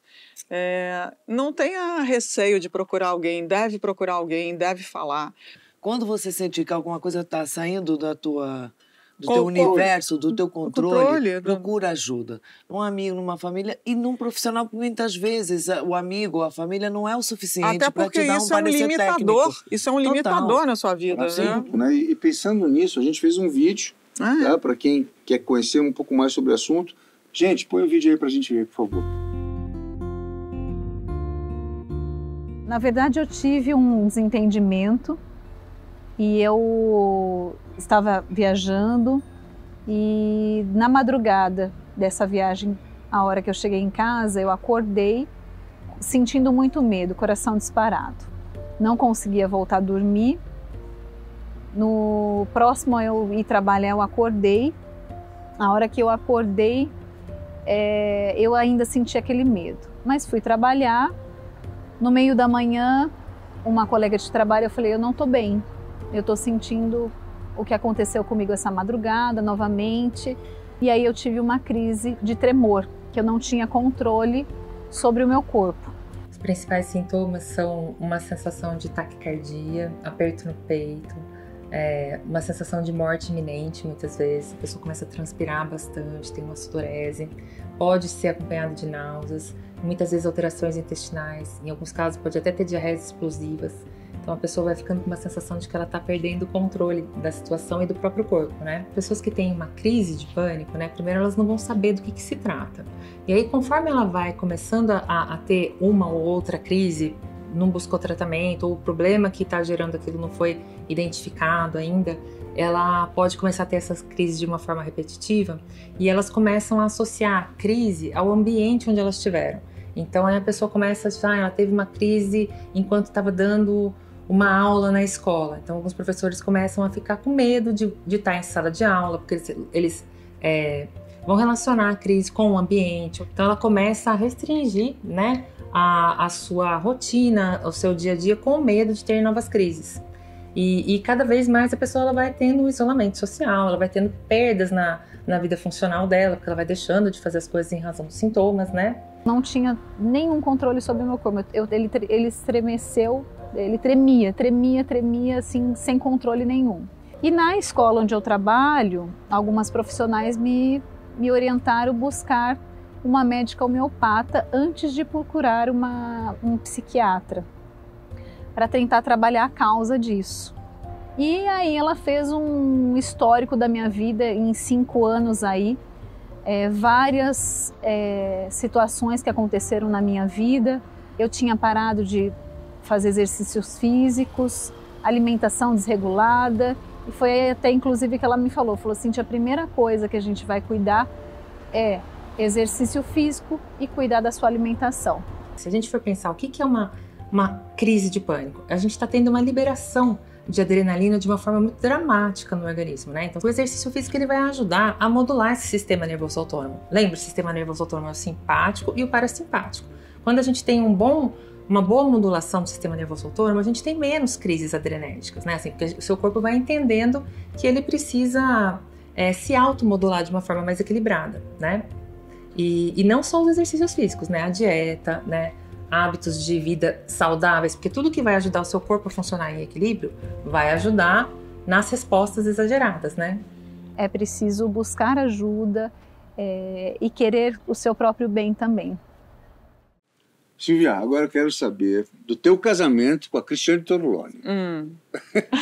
não tenha receio de procurar alguém, deve procurar alguém, deve falar. Quando você sentir que alguma coisa está saindo do teu universo, do teu controle, procura ajuda. Um amigo, numa família e num profissional, porque muitas vezes o amigo ou a família não é o suficiente para te dar um parecer técnico. Isso é um limitador na sua vida. Né? E pensando nisso, a gente fez um vídeo, tá? Para quem quer conhecer um pouco mais sobre o assunto. Gente, põe o vídeo aí para a gente ver, por favor. Na verdade, eu tive um desentendimento e eu estava viajando e na madrugada dessa viagem, a hora que eu cheguei em casa, eu acordei sentindo muito medo, coração disparado. Não conseguia voltar a dormir. No próximo eu ir trabalhar, eu acordei. A hora que eu acordei, eu ainda senti aquele medo. Mas fui trabalhar. No meio da manhã, uma colega de trabalho, eu falei, eu não estou bem. Eu estou sentindo o que aconteceu comigo essa madrugada novamente. E aí eu tive uma crise de tremor, que eu não tinha controle sobre o meu corpo. Os principais sintomas são uma sensação de taquicardia, aperto no peito, uma sensação de morte iminente muitas vezes. A pessoa começa a transpirar bastante, tem uma sudorese, pode ser acompanhado de náuseas, muitas vezes alterações intestinais, em alguns casos pode até ter diarreias explosivas. Então a pessoa vai ficando com uma sensação de que ela está perdendo o controle da situação e do próprio corpo, né? Pessoas que têm uma crise de pânico, né? Primeiro elas não vão saber do que se trata. E aí conforme ela vai começando a ter uma ou outra crise, não buscou tratamento, ou o problema que está gerando aquilo não foi identificado ainda, ela pode começar a ter essas crises de uma forma repetitiva e elas começam a associar a crise ao ambiente onde elas estiveram. Então aí a pessoa começa a achar, ela teve uma crise enquanto estava dando uma aula na escola. Então alguns professores começam a ficar com medo de estar em sala de aula, porque eles vão relacionar a crise com o ambiente. Então ela começa a restringir, né, a sua rotina, o seu dia a dia, com medo de ter novas crises. E cada vez mais a pessoa ela vai tendo um isolamento social, ela vai tendo perdas na vida funcional dela, porque ela vai deixando de fazer as coisas em razão dos sintomas, né? Não tinha nenhum controle sobre o meu corpo. Ele estremeceu, ele tremia, assim, sem controle nenhum. E na escola onde eu trabalho, algumas profissionais me orientaram a buscar uma médica homeopata antes de procurar um psiquiatra, para tentar trabalhar a causa disso. E aí ela fez um histórico da minha vida em 5 anos aí, várias situações que aconteceram na minha vida. Eu tinha parado de fazer exercícios físicos, alimentação desregulada, e foi até inclusive que ela me falou assim, a primeira coisa que a gente vai cuidar é exercício físico e cuidar da sua alimentação. Se a gente for pensar o que é uma crise de pânico, a gente está tendo uma liberação de adrenalina de uma forma muito dramática no organismo, né? Então o exercício físico ele vai ajudar a modular esse sistema nervoso autônomo. Lembra, o sistema nervoso autônomo é o simpático e o parasimpático. Quando a gente tem uma boa modulação do sistema nervoso autônomo, a gente tem menos crises adrenérgicas, né? Assim, porque o seu corpo vai entendendo que ele precisa se automodular de uma forma mais equilibrada, né? E não só os exercícios físicos, né? A dieta, né? Hábitos de vida saudáveis, porque tudo que vai ajudar o seu corpo a funcionar em equilíbrio vai ajudar nas respostas exageradas, né? É preciso buscar ajuda e querer o seu próprio bem também. Silvia, agora eu quero saber do teu casamento com a Cristiane Torloni.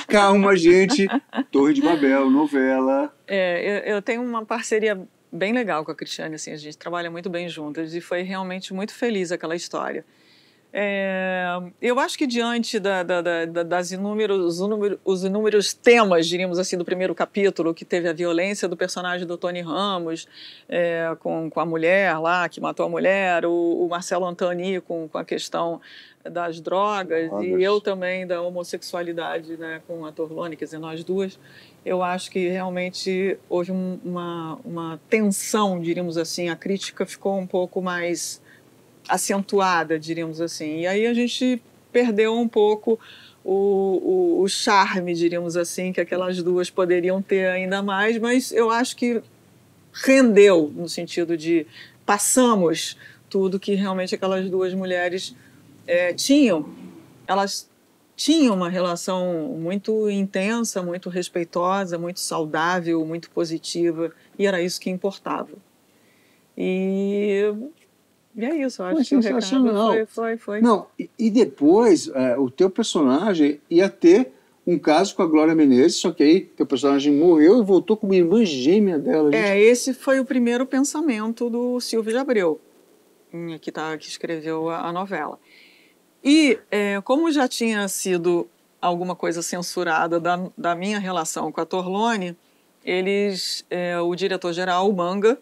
Calma, gente. Torre de Babel, novela. Eu tenho uma parceria bem legal com a Cristiane, assim, a gente trabalha muito bem juntas e foi realmente muito feliz aquela história. Eu acho que diante os inúmeros temas, diríamos assim, do primeiro capítulo, que teve a violência do personagem do Tony Ramos com a mulher lá, que matou a mulher, o Marcelo Antoni com a questão das drogas e eu também da homossexualidade, né, com a Torloni, quer dizer, nós duas, eu acho que realmente houve uma tensão, diríamos assim, a crítica ficou um pouco mais acentuada, diríamos assim, e aí a gente perdeu um pouco o charme, diríamos assim, que aquelas duas poderiam ter ainda mais, mas eu acho que rendeu, no sentido de passamos tudo que realmente aquelas duas mulheres tinham. Elas tinham uma relação muito intensa, muito respeitosa, muito saudável, muito positiva, e era isso que importava. E é isso, eu acho que o recado foi. Não, e depois o teu personagem ia ter um caso com a Glória Menezes, só que aí teu personagem morreu e voltou como irmã gêmea dela. Esse foi o primeiro pensamento do Silvio de Abreu, que escreveu a novela. E como já tinha sido alguma coisa censurada da minha relação com a Torloni, o diretor-geral, o Manga,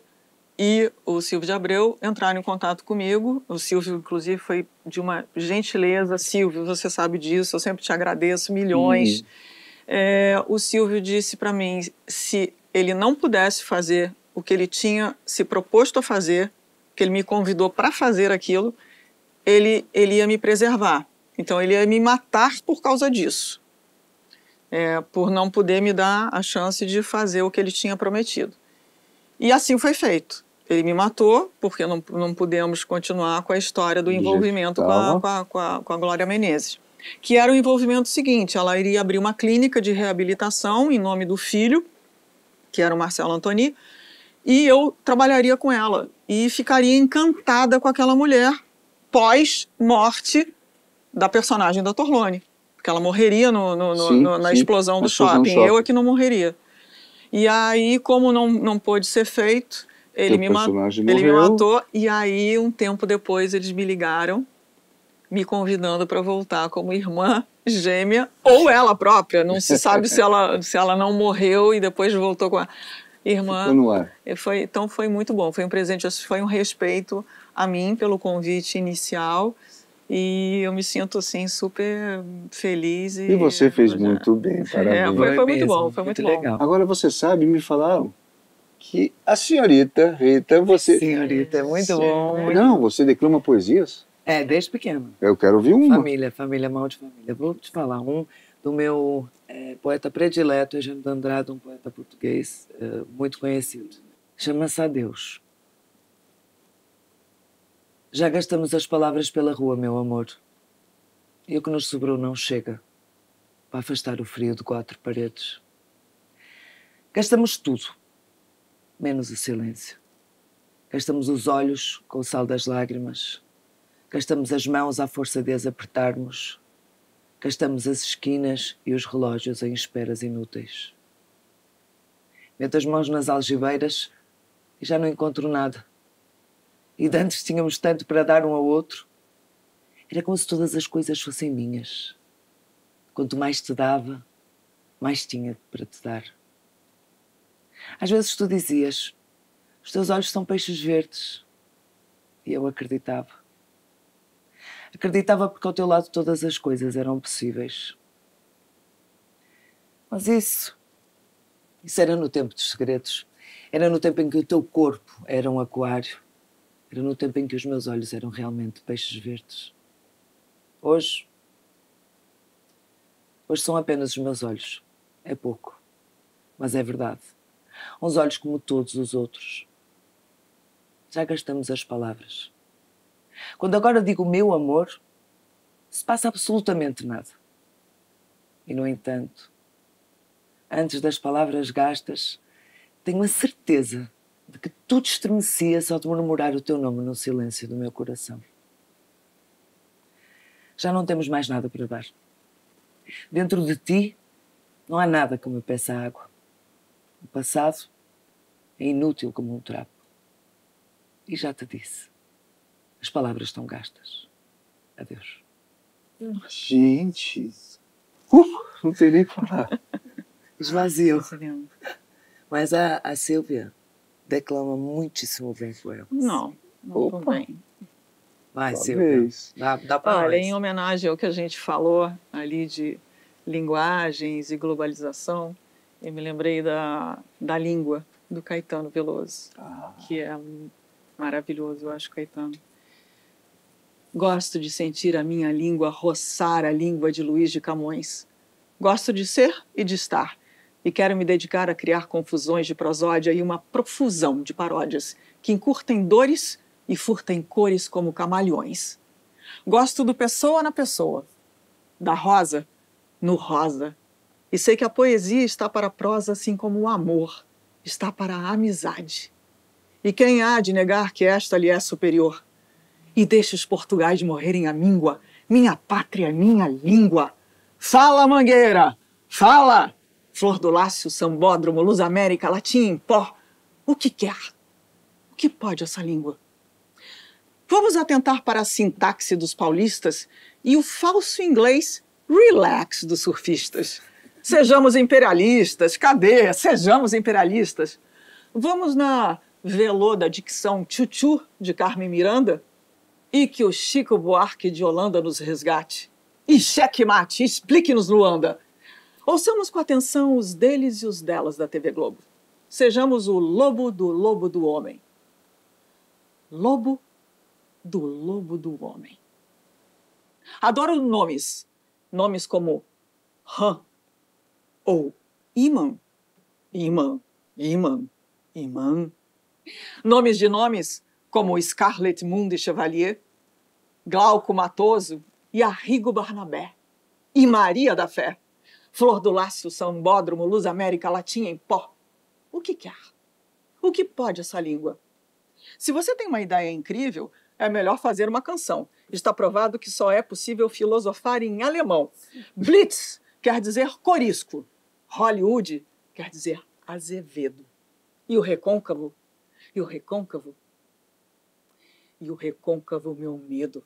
e o Silvio de Abreu entraram em contato comigo. O Silvio, inclusive, foi de uma gentileza. Silvio, você sabe disso, eu sempre te agradeço milhões. O Silvio disse para mim, se ele não pudesse fazer o que ele tinha se proposto a fazer, que ele me convidou para fazer aquilo, ele ia me preservar. Então, ele ia me matar por causa disso. por não poder me dar a chance de fazer o que ele tinha prometido. E assim foi feito. Ele me matou, porque não pudemos continuar com a história do envolvimento com a Glória Menezes. Que era o envolvimento seguinte: ela iria abrir uma clínica de reabilitação em nome do filho, que era o Marcelo Antoni, e eu trabalharia com ela e ficaria encantada com aquela mulher pós-morte da personagem da Torlone, porque ela morreria na explosão do shopping. Eu é que não morreria. E aí, como não pôde ser feito, ele me matou, e aí, um tempo depois, eles me ligaram, me convidando para voltar como irmã gêmea, ou ela própria, não se sabe se ela não morreu e depois voltou com a irmã. Ficou no ar. Então foi muito bom, foi um presente, foi um respeito a mim pelo convite inicial, e eu me sinto assim super feliz. E você fez muito bem, parabéns. Foi muito bom, foi muito legal. Agora você sabe, me falaram que a senhorita Rita, você... Senhorita, é muito bom. Não, você declama poesias? Desde pequeno. Eu quero ouvir uma. Família, mal de família. Vou te falar um do meu poeta predileto, Eugênio de Andrade, um poeta português muito conhecido. Chama-se Adeus. Já gastamos as palavras pela rua, meu amor. E o que nos sobrou não chega para afastar o frio de 4 paredes. Gastamos tudo, menos o silêncio. Gastamos os olhos com o sal das lágrimas. Gastamos as mãos à força de as apertarmos. Gastamos as esquinas e os relógios em esperas inúteis. Meto as mãos nas algibeiras e já não encontro nada. E de antes tínhamos tanto para dar um ao outro. Era como se todas as coisas fossem minhas. Quanto mais te dava, mais tinha para te dar. Às vezes tu dizias: os teus olhos são peixes verdes. E eu acreditava. Acreditava porque ao teu lado todas as coisas eram possíveis. Mas isso era no tempo dos segredos. Era no tempo em que o teu corpo era um aquário. Era no tempo em que os meus olhos eram realmente peixes verdes. Hoje são apenas os meus olhos. É pouco, mas é verdade. Uns olhos como todos os outros. Já gastamos as palavras. Quando agora digo meu amor, se passa absolutamente nada. E, no entanto, antes das palavras gastas, tenho a certeza de que tudo estremecia só de murmurar o teu nome no silêncio do meu coração. Já não temos mais nada para dar. Dentro de ti não há nada que me peça água. O passado é inútil como um trapo. E já te disse, as palavras estão gastas. Adeus. Gente, não tem nem o que falar. Esvazio. Mas a Sílvia declama muitíssimo bem poemas. Não tão bem. Vai, Sílvia. Dá para Olha, em homenagem ao que a gente falou ali de linguagens e globalização, eu me lembrei da língua do Caetano Veloso, que é maravilhoso, eu acho, Caetano. Gosto de sentir a minha língua roçar a língua de Luís de Camões. Gosto de ser e de estar. E quero me dedicar a criar confusões de prosódia e uma profusão de paródias que encurtem dores e furtem cores como camaleões. Gosto do pessoa na pessoa, da rosa no rosa. E sei que a poesia está para a prosa assim como o amor está para a amizade. E quem há de negar que esta lhe é superior? E deixa os Portugais morrerem à míngua, minha pátria, minha língua. Fala, Mangueira, fala! Flor do Lácio, Sambódromo, Luz América, Latim em pó. O que quer? O que pode essa língua? Vamos atentar para a sintaxe dos paulistas e o falso inglês relax dos surfistas. Sejamos imperialistas, cadê? Sejamos imperialistas. Vamos na velô da dicção tchutchu de Carmen Miranda e que o Chico Buarque de Holanda nos resgate. E checkmate, explique-nos, Luanda. Ouçamos com atenção os deles e os delas da TV Globo. Sejamos o lobo do homem. Lobo do homem. Adoro nomes. Nomes como Rã, ou imã, imã, imã, imã. Nomes de nomes como Scarlett Moon de Chevalier, Glauco Matoso e Arrigo Barnabé, e Maria da Fé, Flor do Lácio, Sambódromo, Luz América, Latinha em pó. O que quer? O que pode essa língua? Se você tem uma ideia incrível, é melhor fazer uma canção. Está provado que só é possível filosofar em alemão. Blitz quer dizer corisco. Hollywood quer dizer Azevedo. E o recôncavo? E o recôncavo? E o recôncavo, meu medo.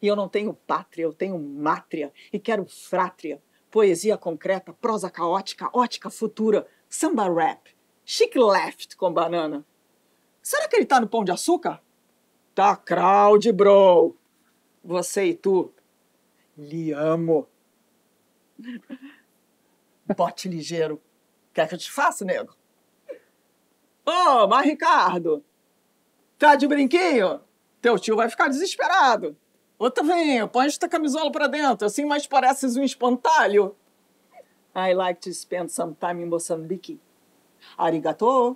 E eu não tenho pátria, eu tenho mátria. E quero frátria. Poesia concreta, prosa caótica, ótica futura, samba rap, chic left com banana. Será que ele tá no Pão de Açúcar? Tá crowd, bro. Você e tu, lhe amo. Bote ligeiro. Quer que eu te faça, nego? Ô, mas Ricardo, tá de brinquinho? Teu tio vai ficar desesperado. Ô, Tavinho, põe esta camisola pra dentro, assim mais pareces um espantalho. I like to spend some time in Moçambique. Arigatô,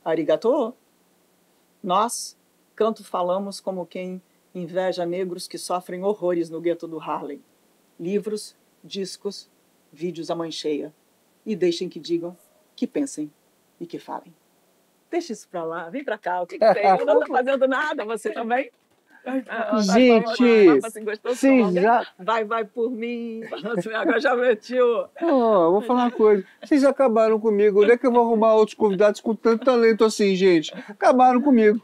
arigatô. Nós, canto falamos como quem inveja negros que sofrem horrores no gueto do Harlem. Livros, discos, vídeos à mãe cheia. E deixem que digam, que pensem e que falem. Deixa isso pra lá, vem pra cá, o que tem? Eu não tô fazendo nada, você também? Gente, vocês já... Vai por mim, agora já metiu. Vou falar uma coisa, vocês acabaram comigo, onde é que eu vou arrumar outros convidados com tanto talento assim, gente? Acabaram comigo.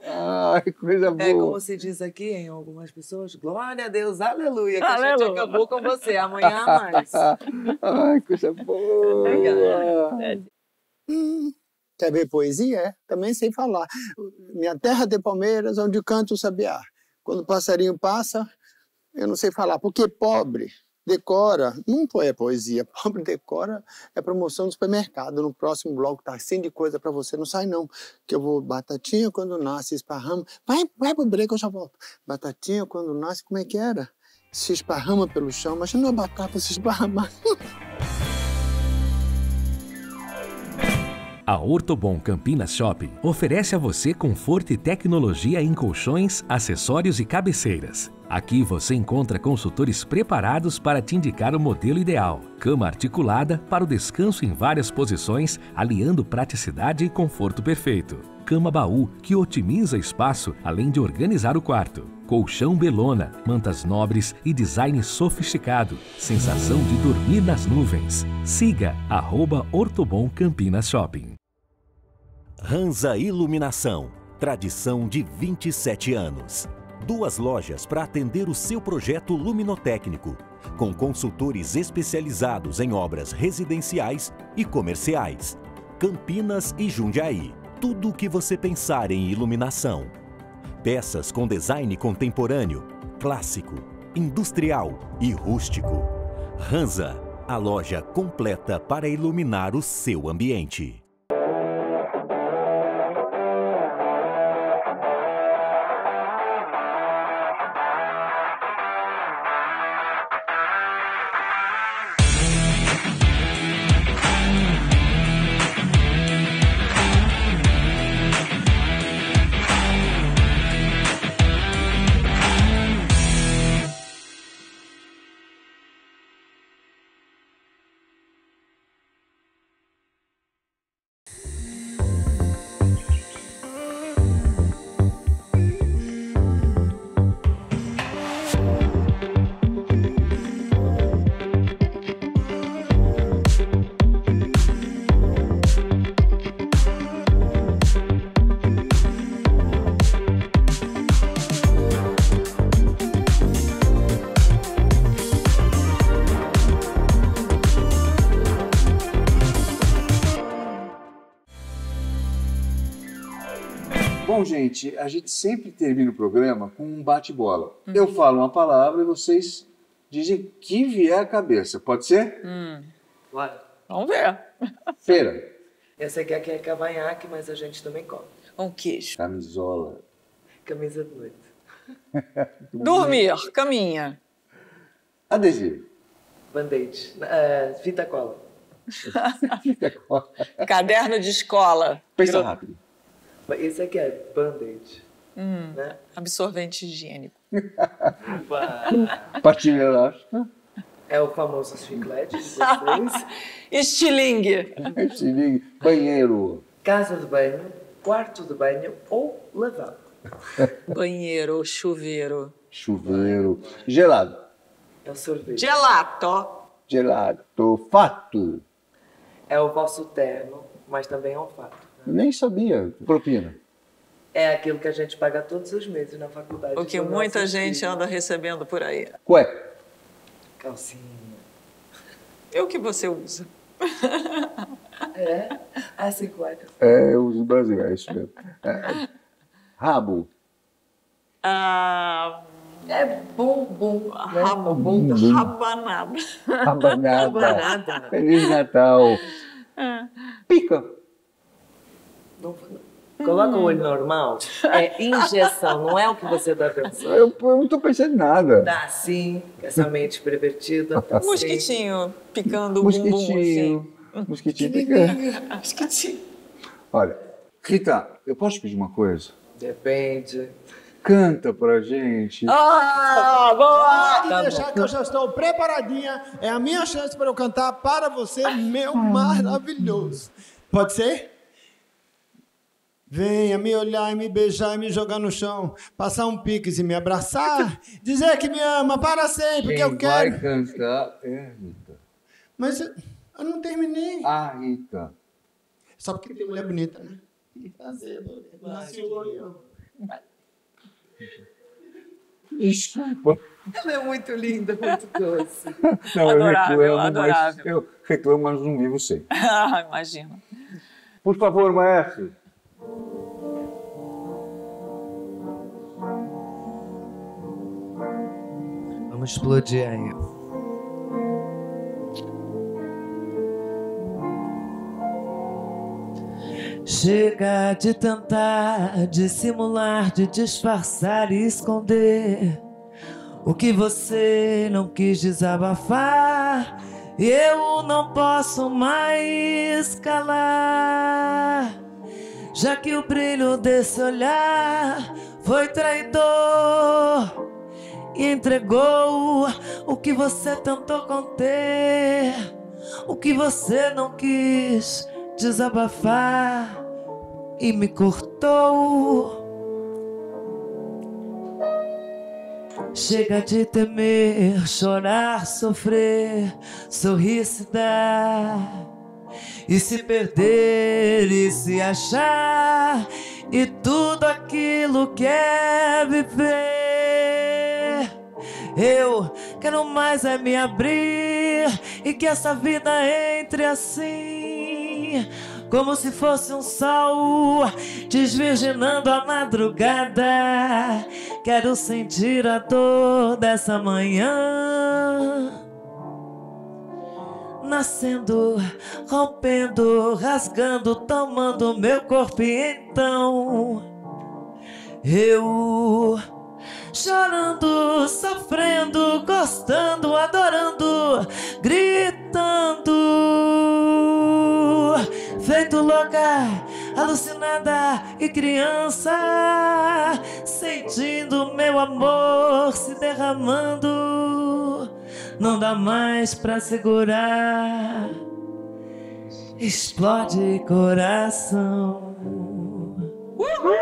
Ai, coisa boa. É como se diz aqui em algumas pessoas, glória a Deus, aleluia, que a gente acabou com você, amanhã há mais. Ai, coisa boa. Quer ver poesia? É, também sei falar. Minha terra tem palmeiras, onde canta o sabiá. Quando o passarinho passa, eu não sei falar. Porque pobre decora, não é poesia, pobre decora é promoção do supermercado. No próximo bloco tá assim de coisa pra você, não sai não. Que eu vou, batatinha quando nasce, esparrama. Vai pro break, eu já volto. Batatinha quando nasce, como é que era? Se esparrama pelo chão, mas não é batata se esparramar. A Ortobon Campinas Shopping oferece a você conforto e tecnologia em colchões, acessórios e cabeceiras. Aqui você encontra consultores preparados para te indicar o modelo ideal. Cama articulada para o descanso em várias posições, aliando praticidade e conforto perfeito. Cama baú, que otimiza espaço além de organizar o quarto. Colchão Belona, mantas nobres e design sofisticado. Sensação de dormir nas nuvens. Siga @Ortobon Campinas Shopping. Hansa Iluminação, tradição de 27 anos. 2 lojas para atender o seu projeto luminotécnico, com consultores especializados em obras residenciais e comerciais. Campinas e Jundiaí. Tudo o que você pensar em iluminação. Peças com design contemporâneo, clássico, industrial e rústico. Hansa, a loja completa para iluminar o seu ambiente. Bom, gente, a gente sempre termina o programa com um bate-bola. Eu falo uma palavra e vocês dizem que vier à cabeça. Pode ser? Bora. Vamos ver. Feira. Essa aqui é cavanhaque, mas a gente também come. Um queijo. Camisola. Camisa de noite. Dormir, caminha. Adesivo. Band-aid. Fita cola. Caderno de escola. Pensa rápido. Esse aqui é Band-Aid. Né? Absorvente higiênico. Pastilha elástica. É o famoso chiclete de vocês. Estilingue. Estilingue. Banheiro. Casa do banho, quarto do banho ou lavabo. Banheiro, chuveiro. Chuveiro. Gelado. É o sorvete. Gelato. Gelato. Fato. É o vosso terno, mas também é um fato. Eu nem sabia. Propina. É aquilo que a gente paga todos os meses na faculdade. O que muita gente anda recebendo por aí. Cueca. Calcinha. É o que você usa. É? Assim, cueca. É, eu uso brasileiro, é isso mesmo. Rabo. É bumbum. Rabanada. Rabanada. Feliz Natal. Pica. Coloca o olho normal. É injeção, não é o que você está pensando. Eu não estou pensando em nada. Dá sim, essa mente pervertida. Tá Mosquitinho picando o Mosquitinho. bumbum, assim. Mosquitinho picando. Mosquitinho. Olha, Rita, eu posso pedir uma coisa? Depende. Canta pra gente. Boa! Pode deixar que eu já estou preparadinha. É a minha chance para eu cantar para você, meu maravilhoso. Pode ser? Venha me olhar e me beijar e me jogar no chão, passar um piques e me abraçar, dizer que me ama para sempre, que eu quero. Vai cantar é Rita. Mas eu não terminei. Ah, Rita. Só porque tem mulher bonita, né? Desculpa. Ela é muito linda, muito doce. Não, Adorável, adorável. eu reclamo, mas não vivo sem. Imagina. Por favor, maestro. Vamos explodir aí. Chega de tentar dissimular, de disfarçar e esconder o que você não quis desabafar. Eu não posso mais calar, já que o brilho desse olhar foi traidor e entregou o que você tentou conter, o que você não quis desabafar e me cortou. Chega de temer, chorar, sofrer, sorrir, se dar e se perder e se achar, e tudo aquilo que é viver. Eu quero mais é me abrir e que essa vida entre assim, como se fosse um sol desvirginando a madrugada. Quero sentir a dor dessa manhã, nascendo, rompendo, rasgando, tomando meu corpo. E então eu chorando, sofrendo, gostando, adorando, gritando, feito louca, alucinada e criança, sentindo meu amor se derramando. Não dá mais pra segurar, explode coração.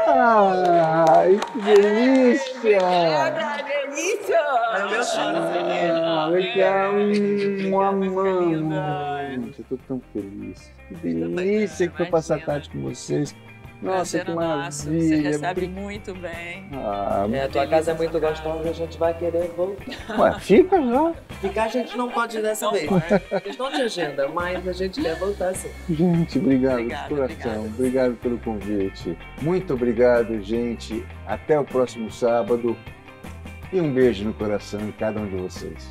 Ai, que delícia! delícia! É meu Eu tô tão feliz. Que delícia que foi passar a tarde com vocês. Nossa, que maravilha. Você recebe muito bem. A tua casa é muito gostosa, a gente vai querer voltar. Ué, fica já. Ficar a gente não pode ir dessa vez. Questão de agenda, mas a gente quer voltar sim. Gente, obrigado de coração. Obrigado pelo convite. Muito obrigado, gente. Até o próximo sábado. E um beijo no coração de cada um de vocês.